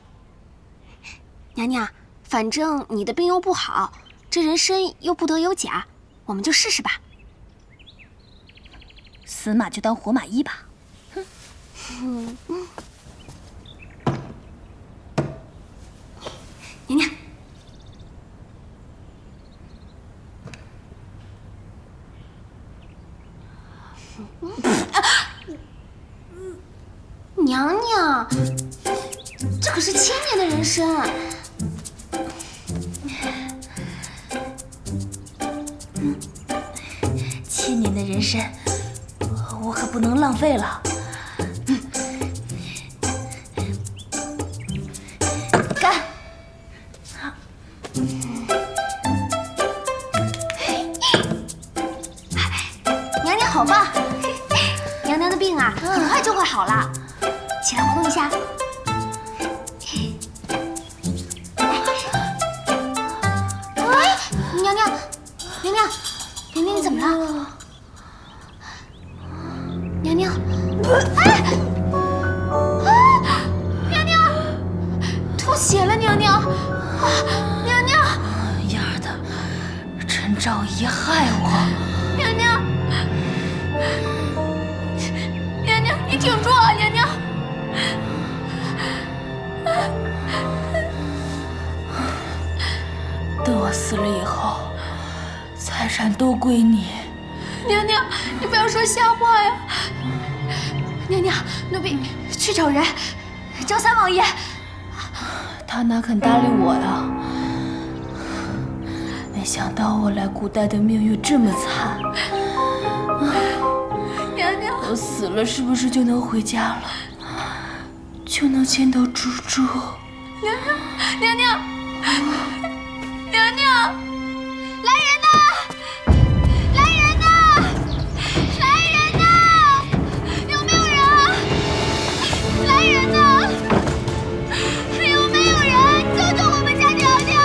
娘娘，反正你的病又不好，这人参又不得有假，我们就试试吧。死马就当活马医吧。哼。娘娘。娘娘，这可是1000年的人参。1000年的人参，我可不能浪费了。干！娘娘好棒！好了，起来活动一下。哎，娘娘，娘娘，娘娘，你怎么了？娘娘，哎，娘娘，吐血了，娘娘，娘娘，丫的，陈昭仪害我，娘娘，娘娘，你挺住啊，娘娘。等我死了以后，财产都归你。娘娘，你不要说瞎话呀！娘娘，奴婢去找人，找三王爷。他哪肯搭理我呀？没想到我来古代的命运这么惨。娘娘，我死了是不是就能回家了？就能见到猪猪？娘娘，娘娘，娘娘，来人呐！来人呐！来人呐！有没有人啊？来人呐！有没有人救救我们家娘娘？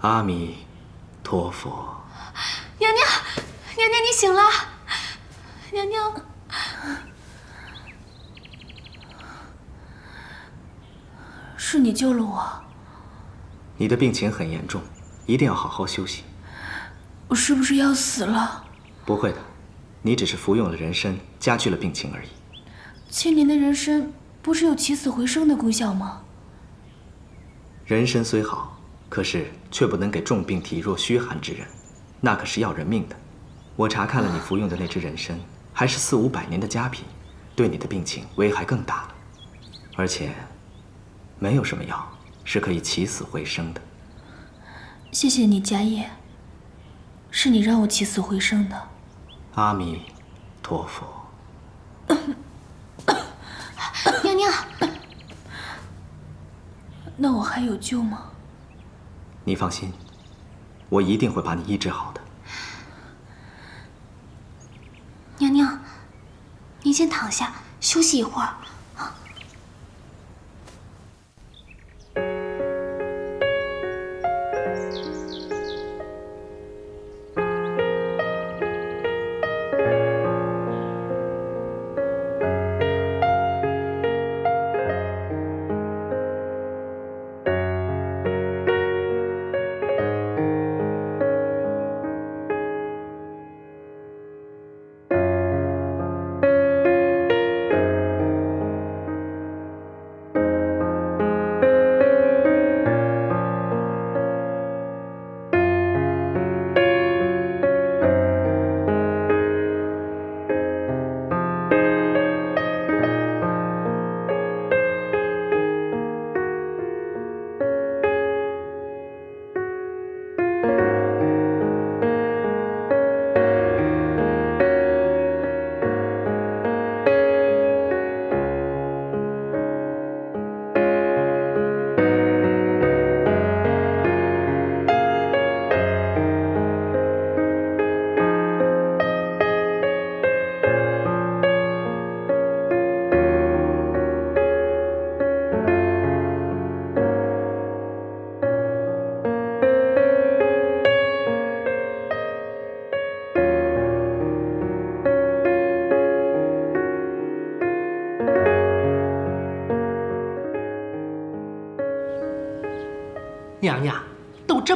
阿弥陀佛。娘娘，娘娘，你醒了。娘娘，是你救了我。你的病情很严重，一定要好好休息。我是不是要死了？不会的，你只是服用了人参，加剧了病情而已。千年的人参不是有起死回生的功效吗？人参虽好，可是却不能给重病体弱虚寒之人，那可是要人命的。我查看了你服用的那支人参，还是400-500年的佳品，对你的病情危害更大了。而且，没有什么药是可以起死回生的。谢谢你，迦叶，是你让我起死回生的。阿弥陀佛。娘娘，那我还有救吗？你放心，我一定会把你医治好的。娘娘，您先躺下休息一会儿。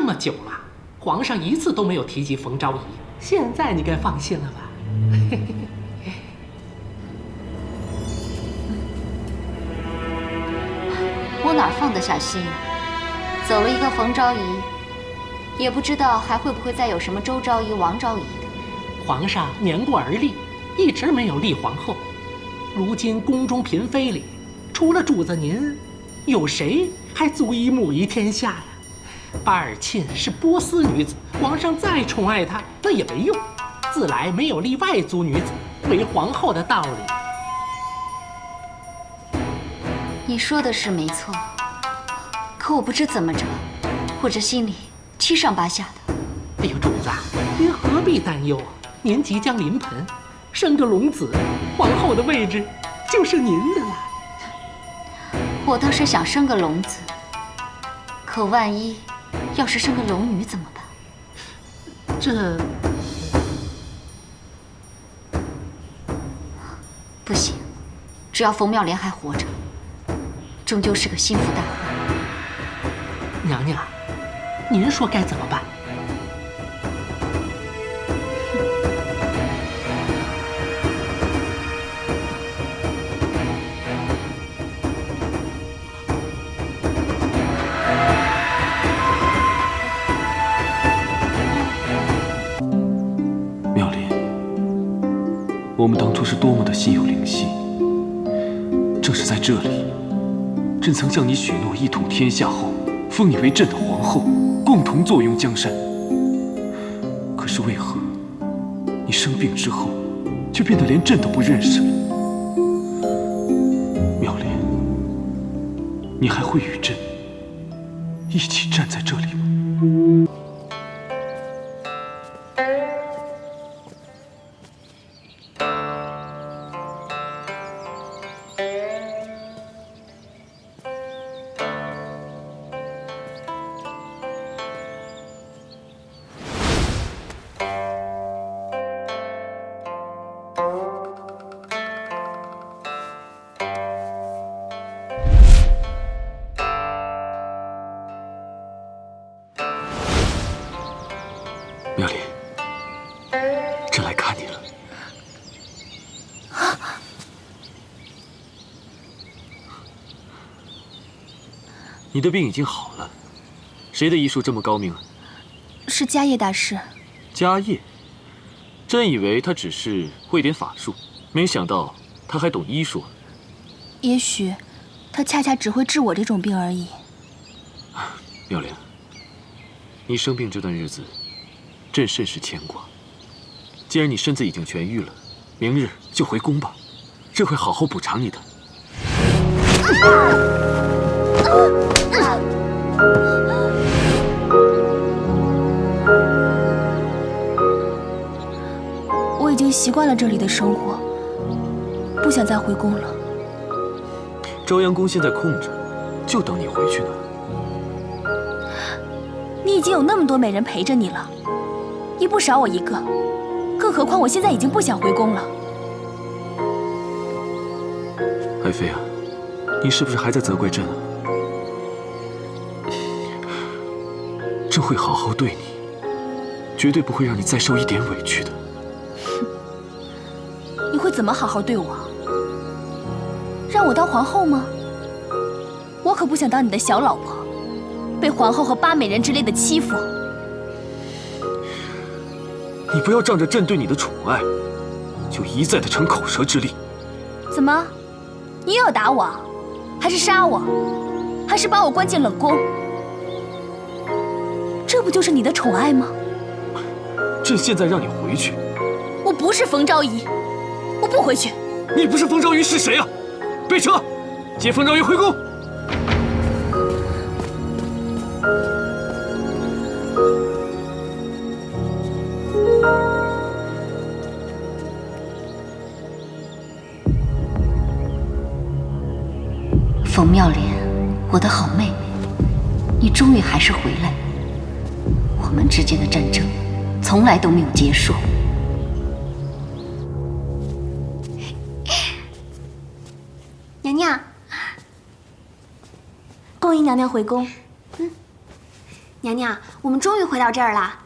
么久了，皇上一次都没有提及冯昭仪，现在你该放心了吧？我哪放得下心？走了一个冯昭仪，也不知道还会不会再有什么周昭仪、王昭仪的。皇上年过而立，一直没有立皇后。如今宫中嫔妃里，除了主子您，有谁还足以母仪天下呀？巴尔沁是波斯女子，皇上再宠爱她，那也没用。自来没有立外族女子为皇后的道理。你说的是没错，可我不知怎么着，我这心里七上八下的。哎呦，主子，您何必担忧啊？您即将临盆，生个龙子，皇后的位置就是您的了。我倒是想生个龙子，可万一要是生个龙女怎么办？这不行，只要冯妙莲还活着，终究是个心腹大患。娘娘，您说该怎么办？妙莲，我们当初是多么的心有灵犀，正是在这里，朕曾向你许诺一统天下后，封你为朕的皇后，共同坐拥江山。可是为何你生病之后，却变得连朕都不认识了？妙莲，你还会与朕一起站在这里吗？妙莲，朕来看你了。你的病已经好了，谁的医术这么高明啊？是迦叶大师。迦叶，朕以为他只是会点法术，没想到他还懂医术。也许他恰恰只会治我这种病而已。妙莲，你生病这段日子，朕甚是牵挂。既然你身子已经痊愈了，明日就回宫吧，朕会好好补偿你的。我已经习惯了这里的生活，不想再回宫了。朝阳宫现在空着，就等你回去呢。你已经有那么多美人陪着你了，也不少我一个，更何况我现在已经不想回宫了。爱妃啊，你是不是还在责怪朕啊？朕会好好对你，绝对不会让你再受一点委屈的。你会怎么好好对我？让我当皇后吗？我可不想当你的小老婆，被皇后和八美人之类的欺负。你不要仗着朕对你的宠爱，就一再的逞口舌之力。怎么，你又要打我，还是杀我，还是把我关进冷宫？这不就是你的宠爱吗？朕现在让你回去。我不是冯昭仪，我不回去。你不是冯昭仪是谁啊？备车，接冯昭仪回宫。冯妙莲，我的好妹妹，你终于还是回来了。我们之间的战争从来都没有结束。娘娘，恭迎娘娘回宫。娘娘，我们终于回到这儿了。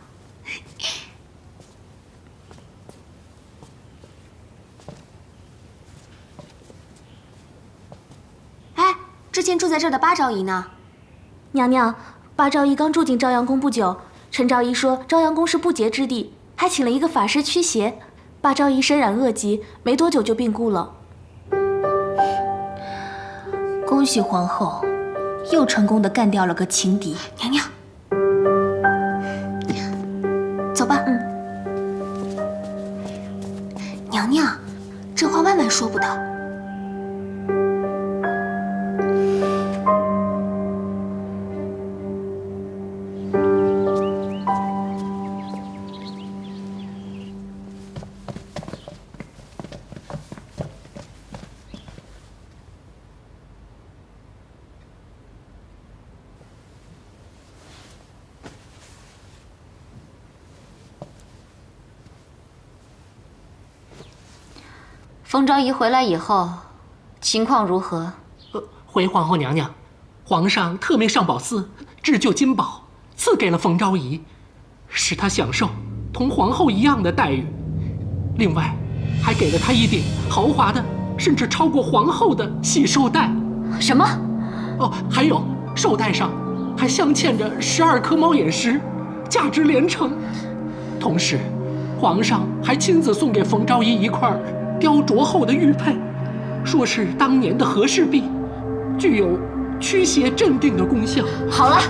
哎，之前住在这儿的八昭仪呢？娘娘，八昭仪刚住进朝阳宫不久，陈昭仪说朝阳宫是不洁之地，还请了一个法师驱邪。八昭仪身染恶疾，没多久就病故了。恭喜皇后，又成功的干掉了个情敌。娘娘，走吧。娘娘，这话万万说不得。冯昭仪回来以后，情况如何？回皇后娘娘，皇上特命上宝寺制就金宝，赐给了冯昭仪，使她享受同皇后一样的待遇。另外，还给了她一顶豪华的，甚至超过皇后的喜寿带。什么？哦，还有寿带上还镶嵌着12颗猫眼石，价值连城。同时，皇上还亲自送给冯昭仪一块雕琢后的玉佩，说是当年的和氏璧，具有驱邪镇定的功效。好了，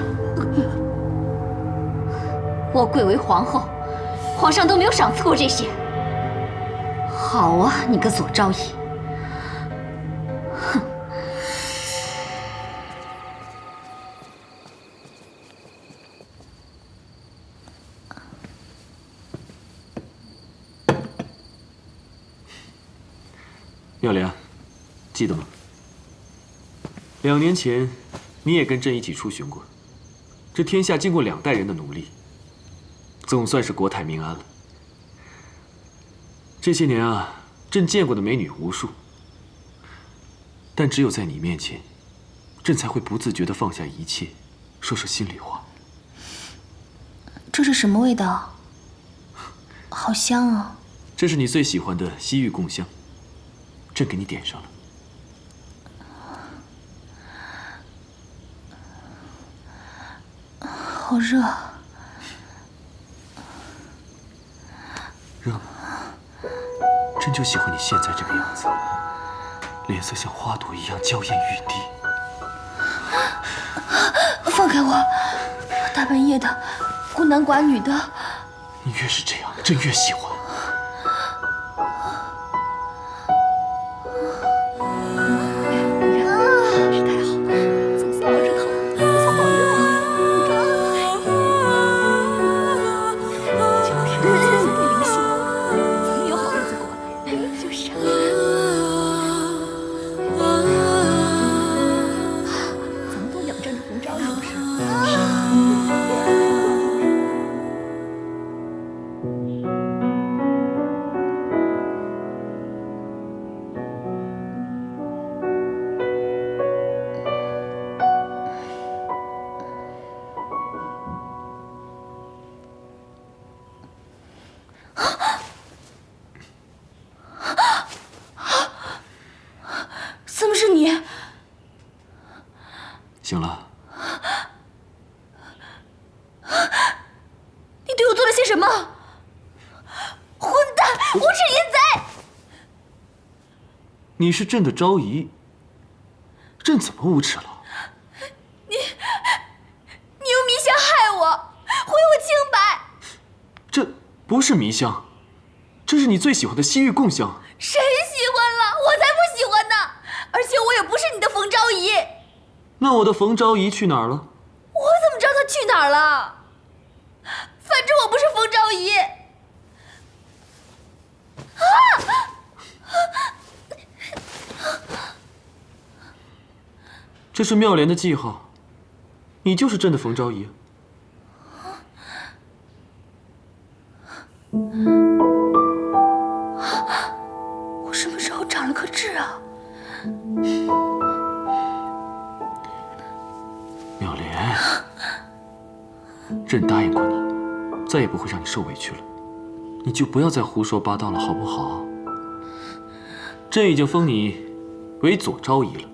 我贵为皇后，皇上都没有赏赐过这些。好啊，你个左昭仪！哼！妙莲，记得吗？2年前，你也跟朕一起出巡过。这天下经过2代人的努力，总算是国泰民安了。这些年啊，朕见过的美女无数，但只有在你面前，朕才会不自觉地放下一切，说说心里话。这是什么味道？好香啊！这是你最喜欢的西域贡香。朕给你点上了。好热。热吗？朕就喜欢你现在这个样子，脸色像花朵一样娇艳欲滴。放开我！大半夜的，孤男寡女的。你越是这样，朕越喜欢。怎么是你？醒了。你对我做了些什么？混蛋，无耻淫贼！你是朕的昭仪，朕怎么无耻了？你用迷香害我，毁我清白。这不是迷香，这是你最喜欢的西域贡香。谁喜欢了？我才不喜欢呢！而且我也不是你的冯昭仪。那我的冯昭仪去哪儿了？我怎么知道她去哪儿了？反正我不是冯昭仪。这是妙莲的记号，你就是朕的冯昭仪。我什么时候长了颗痣啊？妙莲，朕答应过你，再也不会让你受委屈了。你就不要再胡说八道了，好不好？朕已经封你为左昭仪了，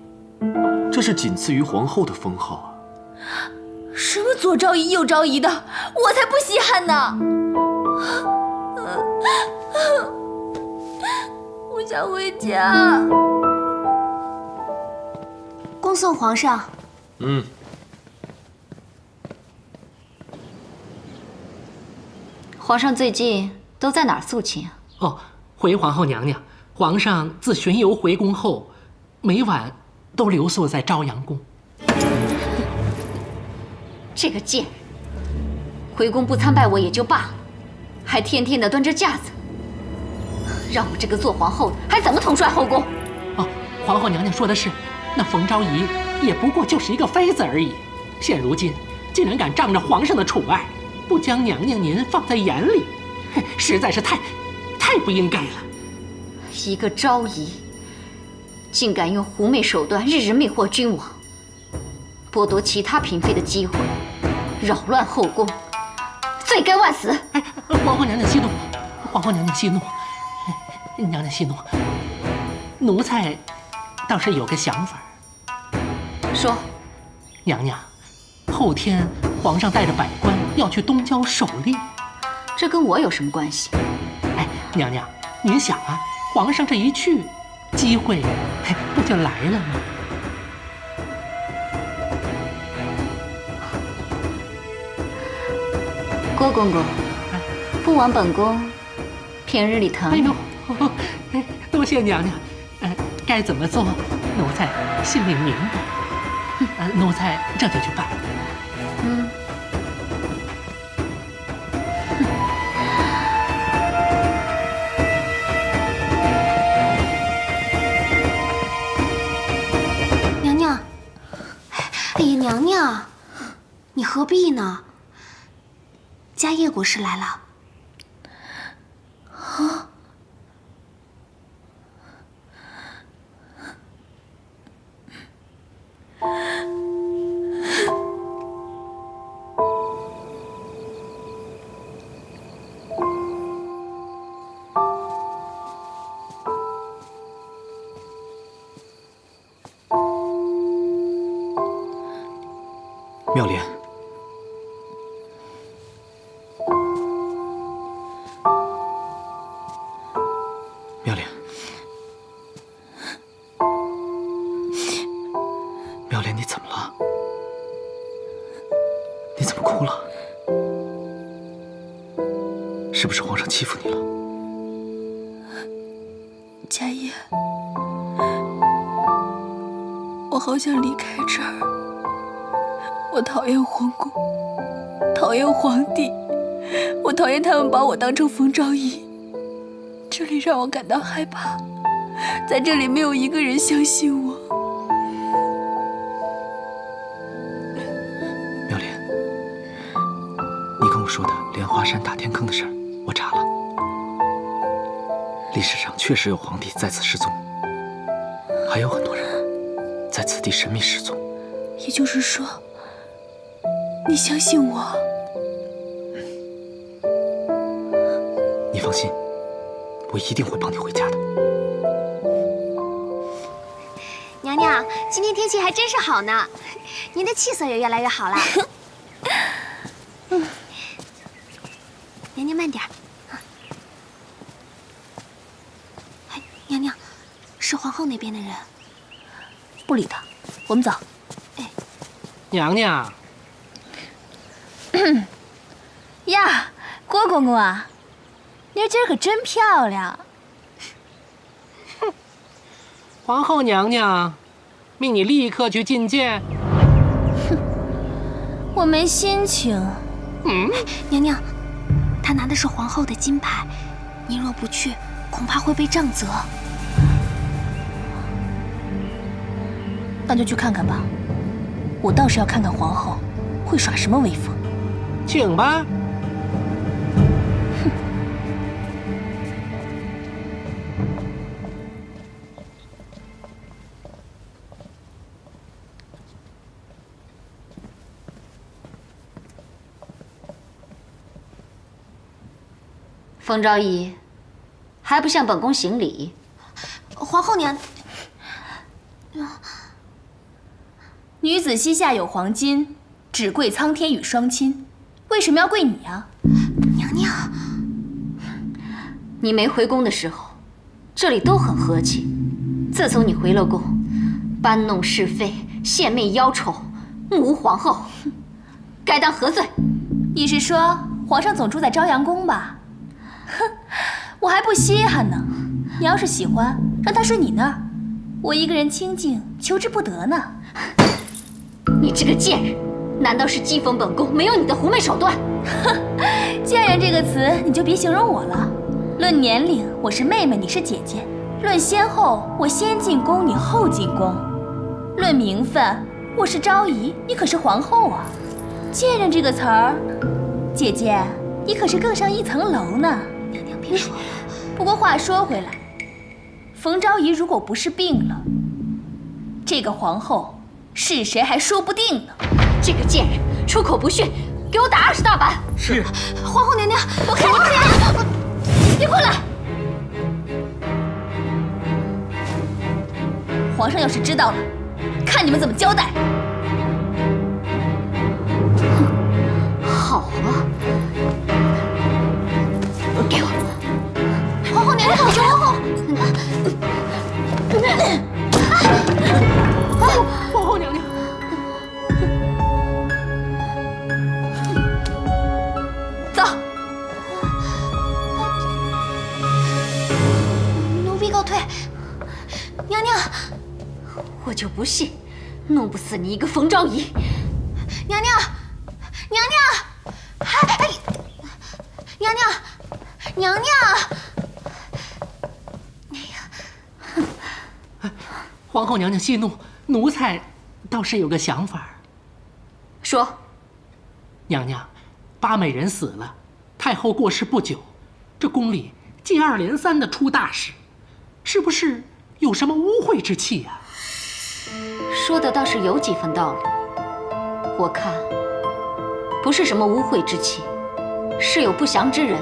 这是仅次于皇后的封号啊。什么左昭仪右昭仪的，我才不稀罕呢！我想回家。恭送皇上。皇上最近都在哪儿肃亲啊？哦，回皇后娘娘，皇上自巡游回宫后，每晚都留宿在朝阳宫。这个贱人，回宫不参拜我也就罢了，还天天的端着架子，让我这个做皇后的还怎么统帅后宫？哦，皇后娘娘说的是，那冯昭仪也不过就是一个妃子而已，现如今竟然敢仗着皇上的宠爱，不将娘娘您放在眼里，实在是太不应该了。一个昭仪，竟敢用狐媚手段日日魅惑君王，剥夺其他嫔妃的机会，扰乱后宫，罪该万死！哎，皇后娘娘息怒，皇后娘娘息怒，娘娘息怒。奴才倒是有个想法。说，娘娘，后天皇上带着百官要去东郊狩猎，这跟我有什么关系？哎，娘娘，您想啊，皇上这一去，机会不就来了吗？郭公公，不枉本宫平日里疼你。哎呦，多谢娘娘。该怎么做，奴才心里明白。奴才这就去办。娘娘，哎呀，娘娘，你何必呢？家业国师来了。啊！妙莲，妙莲，妙莲，你怎么了？你怎么哭了？是不是皇上欺负你了？家业，我好想离开这儿。我讨厌皇宫，讨厌皇帝，我讨厌他们把我当成冯昭仪。这里让我感到害怕，在这里没有一个人相信我。妙莲，你跟我说的莲花山打天坑的事儿，我查了，历史上确实有皇帝在此失踪，还有很多人在此地神秘失踪。也就是说，你相信我？你放心，我一定会帮你回家的。娘娘，今天天气还真是好呢，您的气色也越来越好了。娘娘慢点。哎，娘娘，是皇后那边的人。不理他，我们走。哎，娘娘。呀，郭公公啊，妮儿今儿可真漂亮。哼，皇后娘娘命你立刻去觐见。哼，我没心情。娘娘，她拿的是皇后的金牌，您若不去，恐怕会被杖责。那就去看看吧，我倒是要看看皇后会耍什么威风。请吧。冯昭仪，还不向本宫行礼？皇后娘，女子膝下有黄金，只跪苍天与双亲。为什么要跪你啊？娘娘，你没回宫的时候，这里都很和气。自从你回了宫，搬弄是非、献媚妖丑、目无皇后，该当何罪？你是说皇上总住在朝阳宫吧？哼，我还不稀罕呢。你要是喜欢，让他睡你那儿，我一个人清静，求之不得呢。你这个贱人，难道是讥讽本宫没有你的狐媚手段？哼，贱人这个词你就别形容我了。论年龄，我是妹妹，你是姐姐；论先后，我先进宫，你后进宫；论名分，我是昭仪，你可是皇后啊。贱人这个词儿，姐姐，你可是更上一层楼呢。娘娘别说了。不过话说回来，冯昭仪如果不是病了，这个皇后是谁还说不定呢。这个贱人出口不逊，给我打20大板！是。皇后娘娘，躲开！别过来！皇上要是知道了，看你们怎么交代。好啊，给我！皇后娘娘，皇后！皇后娘娘，走。奴婢告退。娘娘，我就不信，弄不死你一个冯昭仪！娘娘，娘娘，哎，娘娘，娘娘。皇后娘娘息怒，奴才倒是有个想法。说。娘娘，八美人死了，太后过世不久，这宫里接二连三的出大事，是不是有什么污秽之气呀？说的倒是有几分道理。我看不是什么污秽之气，是有不祥之人，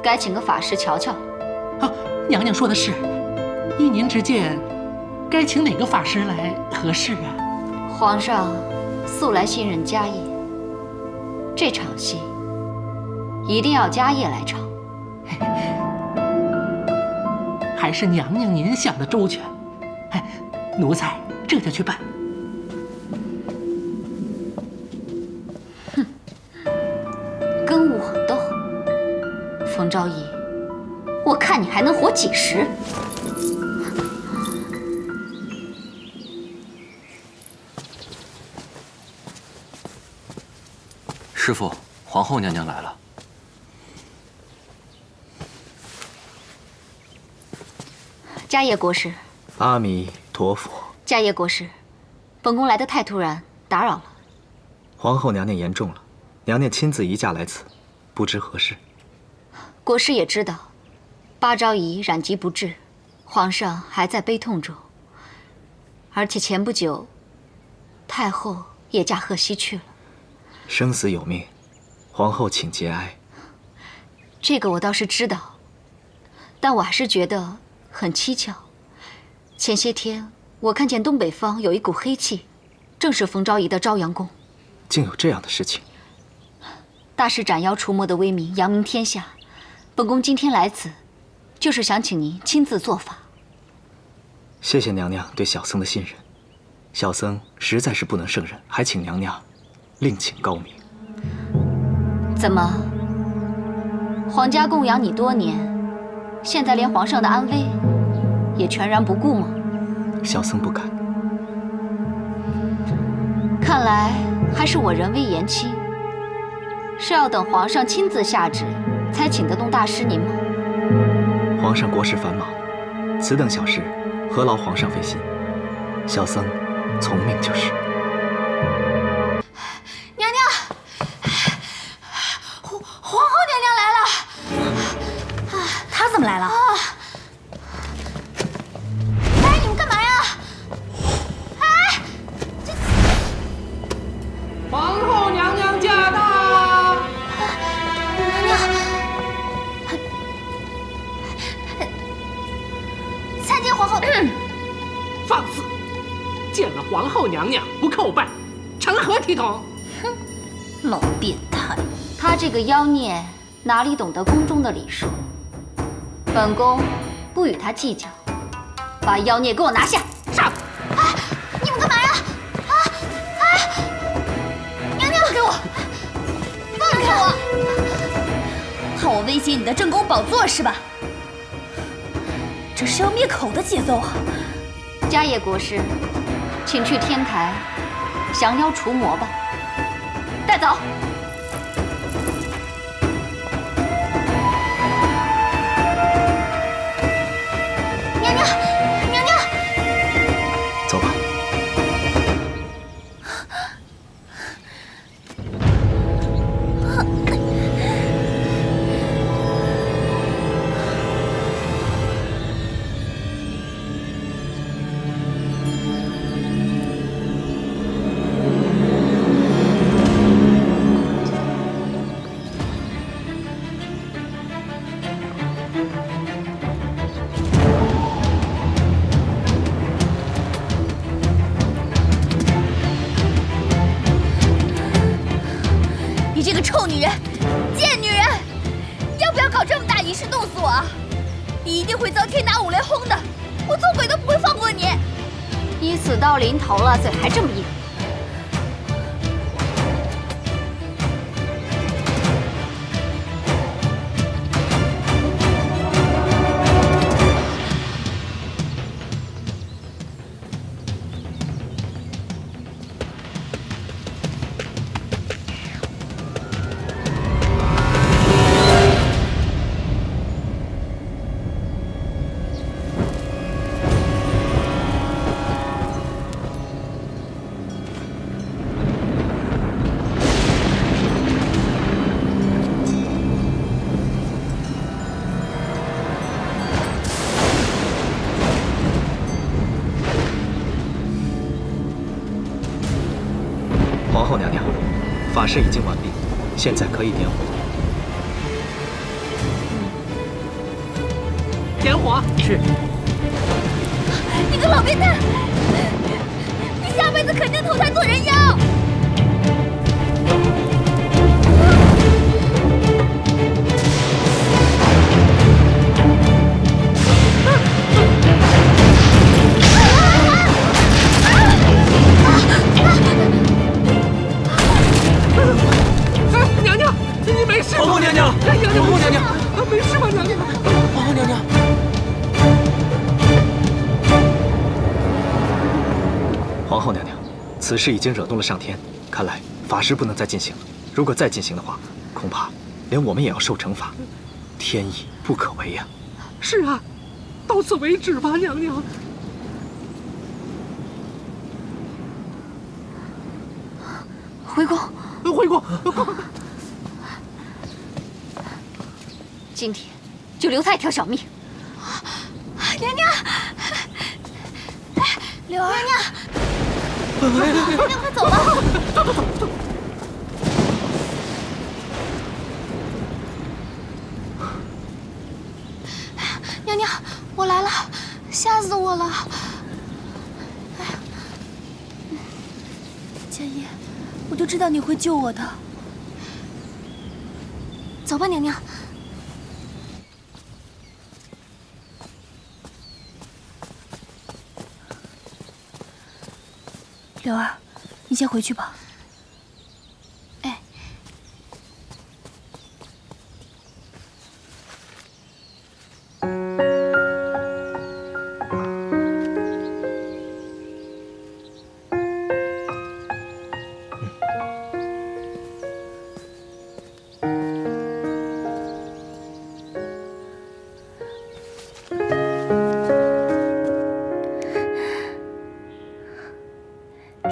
该请个法师瞧瞧。啊，娘娘说的是，依您之见，该请哪个法师来合适啊？皇上素来信任家业，这场戏一定要家业来唱。还是娘娘您想的周全，哎，奴才这就去办。哼，跟我斗，冯昭仪，我看你还能活几时？师父，皇后娘娘来了。迦叶国师。阿弥陀佛。迦叶国师，本宫来得太突然，打扰了。皇后娘娘言重了，娘娘亲自移驾来此，不知何事。国师也知道，八昭仪染疾不治，皇上还在悲痛中。而且前不久，太后也驾鹤西去了。生死有命，皇后请节哀。这个我倒是知道，但我还是觉得很蹊跷。前些天我看见东北方有一股黑气，正是冯昭仪的朝阳宫。竟有这样的事情！大师斩妖除魔的威名扬名天下，本宫今天来此，就是想请您亲自做法。谢谢娘娘对小僧的信任，小僧实在是不能胜任，还请娘娘另请高明。怎么，皇家供养你多年，现在连皇上的安危也全然不顾吗？小僧不敢。看来还是我人微言轻，是要等皇上亲自下旨才请得动大师您吗？皇上国事繁忙，此等小事何劳皇上费心？小僧从命就是。娘娘，皇后娘娘来了。她怎么来了？哎，你们干嘛呀？哎，这皇后娘娘驾到！娘娘，放肆！见了皇后娘娘不叩拜，成何体统？哼，老变态！他这个妖孽哪里懂得宫中的礼数？本宫不与他计较，把妖孽给我拿下！上！哎，你们干嘛呀？啊！哎，娘娘，放开我！放开我！怕我威胁你的正宫宝座是吧？这是要灭口的节奏啊！迦叶国师，请去天台降妖除魔吧。带走。娘娘，娘娘，走吧。你这个臭女人，贱女人，要不要搞这么大仪式弄死我啊？你一定会遭天打五雷轰的，我做鬼都不会放过你！你死到临头了，嘴还这么硬。皇后娘娘，法事已经完毕，现在可以点火。点火。是。你个老变态！你下辈子肯定投胎做人妖！娘娘，你没事吧？皇后娘娘，娘娘，皇后娘娘，没事吧？娘娘，皇后娘娘。皇后娘娘，此事已经惹怒了上天，看来法事不能再进行了。如果再进行的话，恐怕连我们也要受惩罚，天意不可违呀。是啊，到此为止吧，娘娘。回宫，回宫。今天就留他一条小命。娘娘，柳儿，娘娘快走吧。走。娘娘，我来了，吓死我了！哎呀，迦叶，我就知道你会救我的。走吧，娘娘。柳儿，你先回去吧。哎。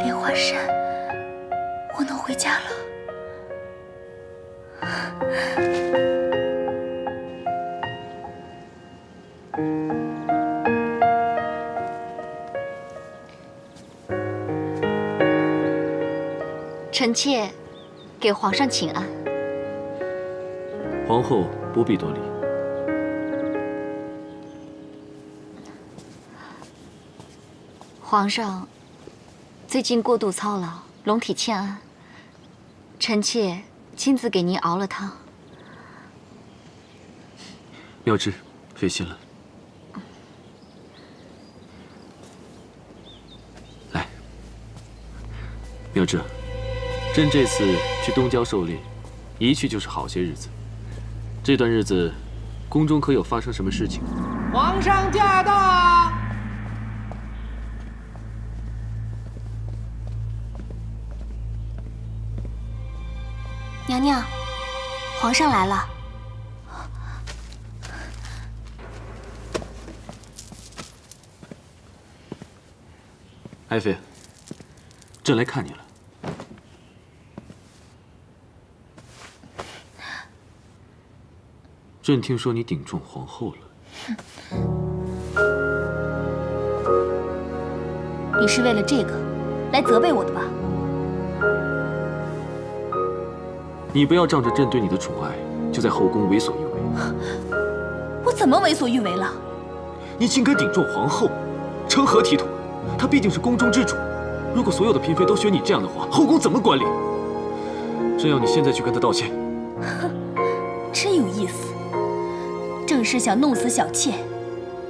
莲花山，我能回家了。臣妾给皇上请安。皇后不必多礼。皇上最近过度操劳，龙体欠安，臣妾亲自给您熬了汤。妙芝，费心了。来，妙芝，朕这次去东郊狩猎，一去就是好些日子。这段日子，宫中可有发生什么事情？皇上驾到！娘娘，皇上来了。爱妃，朕来看你了。朕听说你顶撞皇后了。你是为了这个来责备我的吧？你不要仗着朕对你的宠爱，就在后宫为所欲为。我怎么为所欲为了？你竟敢顶撞皇后，成何体统？她毕竟是宫中之主，如果所有的嫔妃都学你这样的话，后宫怎么管理？朕要你现在去跟她道歉。哼，真有意思。正是想弄死小妾，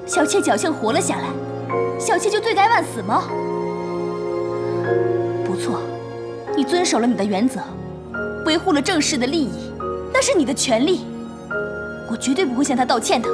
小妾侥幸活了下来，小妾就罪该万死吗？不错，你遵守了你的原则。维护了正室的利益，那是你的权利，我绝对不会向他道歉的。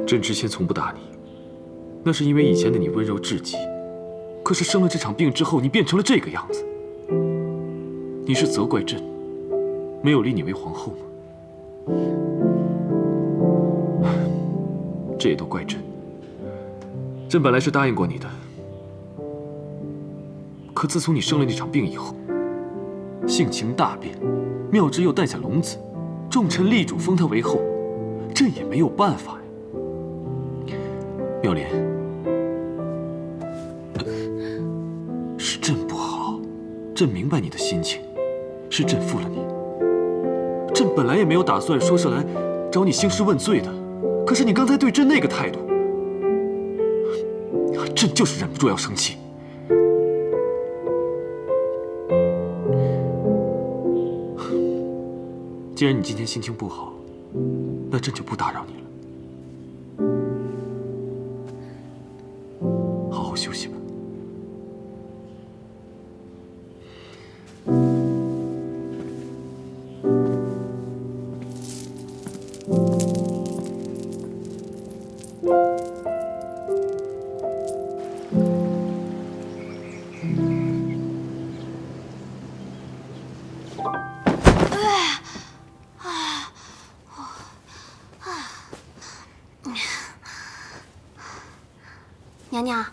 朕之前从不打你，那是因为以前的你温柔至极。可是生了这场病之后，你变成了这个样子。你是责怪朕没有立你为皇后吗？这也都怪朕。朕本来是答应过你的，可自从你生了那场病以后，性情大变，妙芝又诞下龙子，重臣力主封她为后，朕也没有办法呀。妙莲，是朕不好，朕明白你的心情，是朕负了你。朕本来也没有打算说是来找你兴师问罪的，可是你刚才对朕那个态度，朕就是忍不住要生气。既然你今天心情不好，那朕就不打扰你了。好好休息吧。娘娘，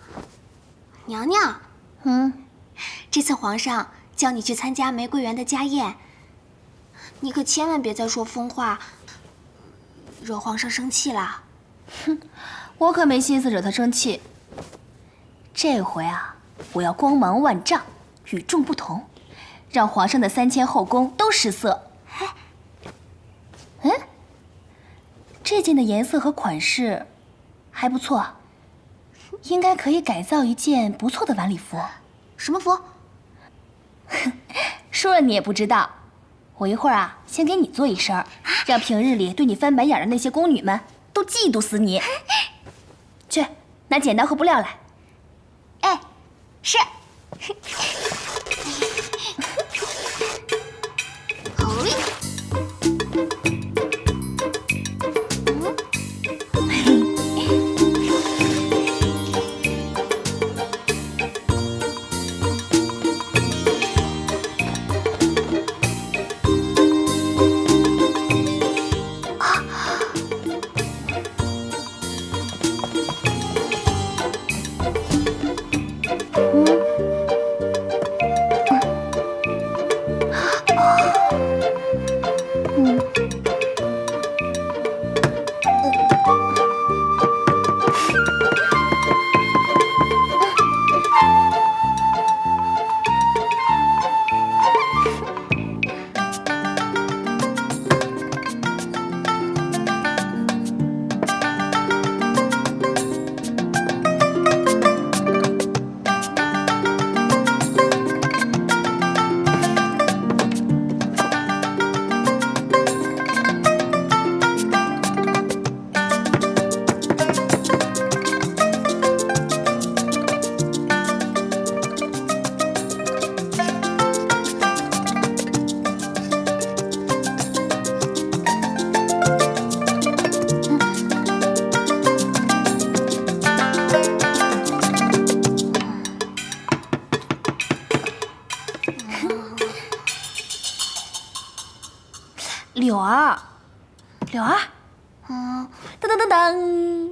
娘娘，这次皇上叫你去参加玫瑰园的家宴，你可千万别再说疯话，惹皇上生气了。哼，我可没心思惹他生气。这回啊，我要光芒万丈，与众不同，让皇上的3000后宫都失色。这件的颜色和款式还不错，应该可以改造一件不错的晚礼服。什么服？说了你也不知道。我一会儿啊，先给你做一身，让平日里对你翻白眼的那些宫女们都嫉妒死你。去，拿剪刀和布料来。哎，是。柳儿，柳儿，噔噔噔噔，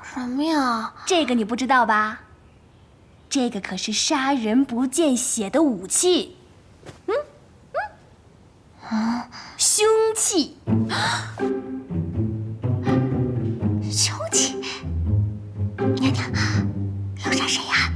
什么呀？这个你不知道吧？这个可是杀人不见血的武器，凶器。凶器？娘娘，要杀谁呀？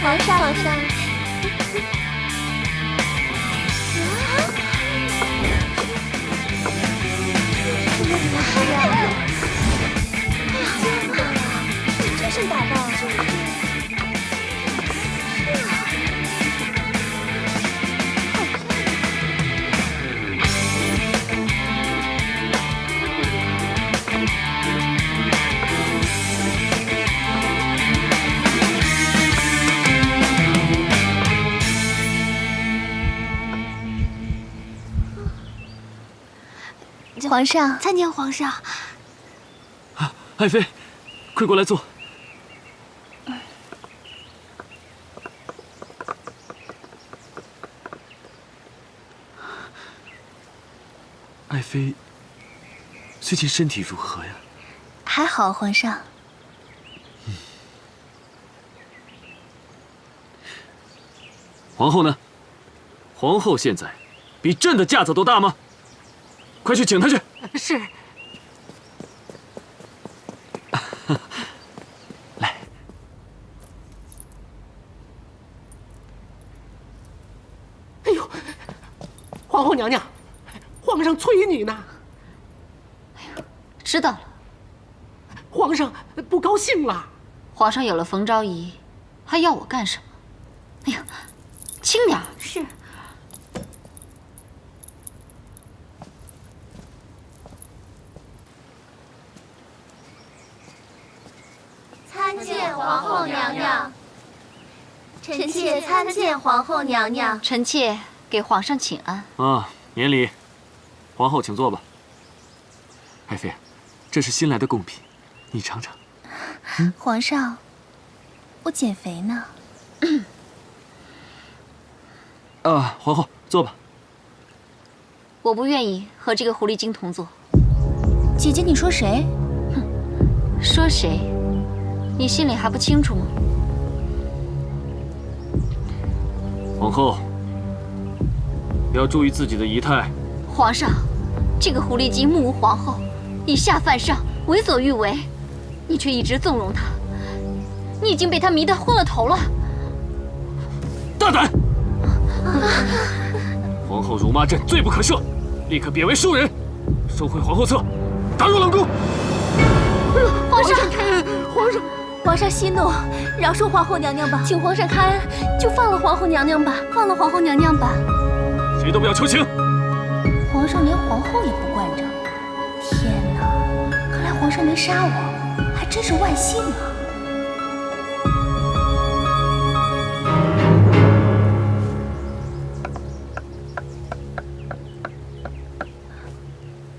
皇上，皇上。真是打扮。皇上，参见皇上。啊，爱妃，快过来坐。爱妃最近身体如何呀？还好，皇上。皇后呢？皇后现在比朕的架子都大吗？快去请她去。是。来。哎呦，皇后娘娘，皇上催你呢。知道了。皇上不高兴了。皇上有了冯昭仪，还要我干什么？哎呀，轻点儿。是。参见皇后娘娘。臣妾参见皇后娘娘。臣妾给皇上请安。啊，免礼。皇后请坐吧。爱妃，这是新来的贡品，你尝尝。皇上，我减肥呢。啊，皇后坐吧。我不愿意和这个狐狸精同坐。姐姐，你说谁？哼，说谁？你心里还不清楚吗？皇后，要注意自己的仪态。皇上，这个狐狸精目无皇后，以下犯上，为所欲为，你却一直纵容他，你已经被他迷得昏了头了。大胆！皇后辱骂朕，罪不可赦，立刻贬为庶人，收回皇后册，打入冷宫。皇上开恩，皇上息怒，饶恕皇后娘娘吧，请皇上开恩，就放了皇后娘娘吧，放了皇后娘娘吧。谁都不要求情。皇上连皇后也不惯着，天哪！看来皇上没杀我，还真是万幸啊。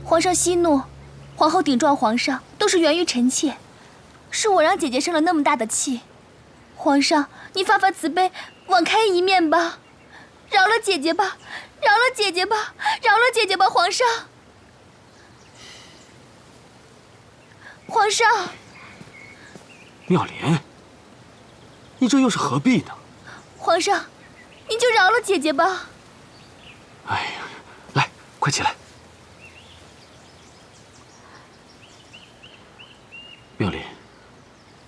皇上息怒，皇后顶撞皇上，都是源于臣妾，是我让姐姐生了那么大的气。皇上，你发发慈悲，网开一面吧，饶了姐姐吧，饶了姐姐吧，饶了姐姐吧，皇上。皇上，妙莲，你这又是何必呢？皇上，您就饶了姐姐吧。哎呀，来，快起来。妙莲，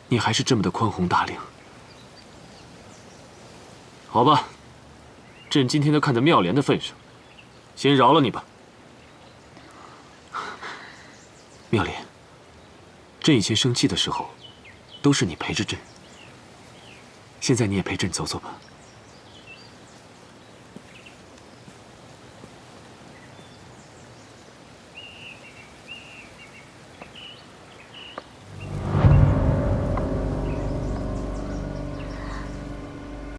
你还是这么的宽宏大量。好吧，朕今天都看在妙莲的份上，先饶了你吧。妙莲，朕以前生气的时候，都是你陪着朕，现在你也陪朕走走吧。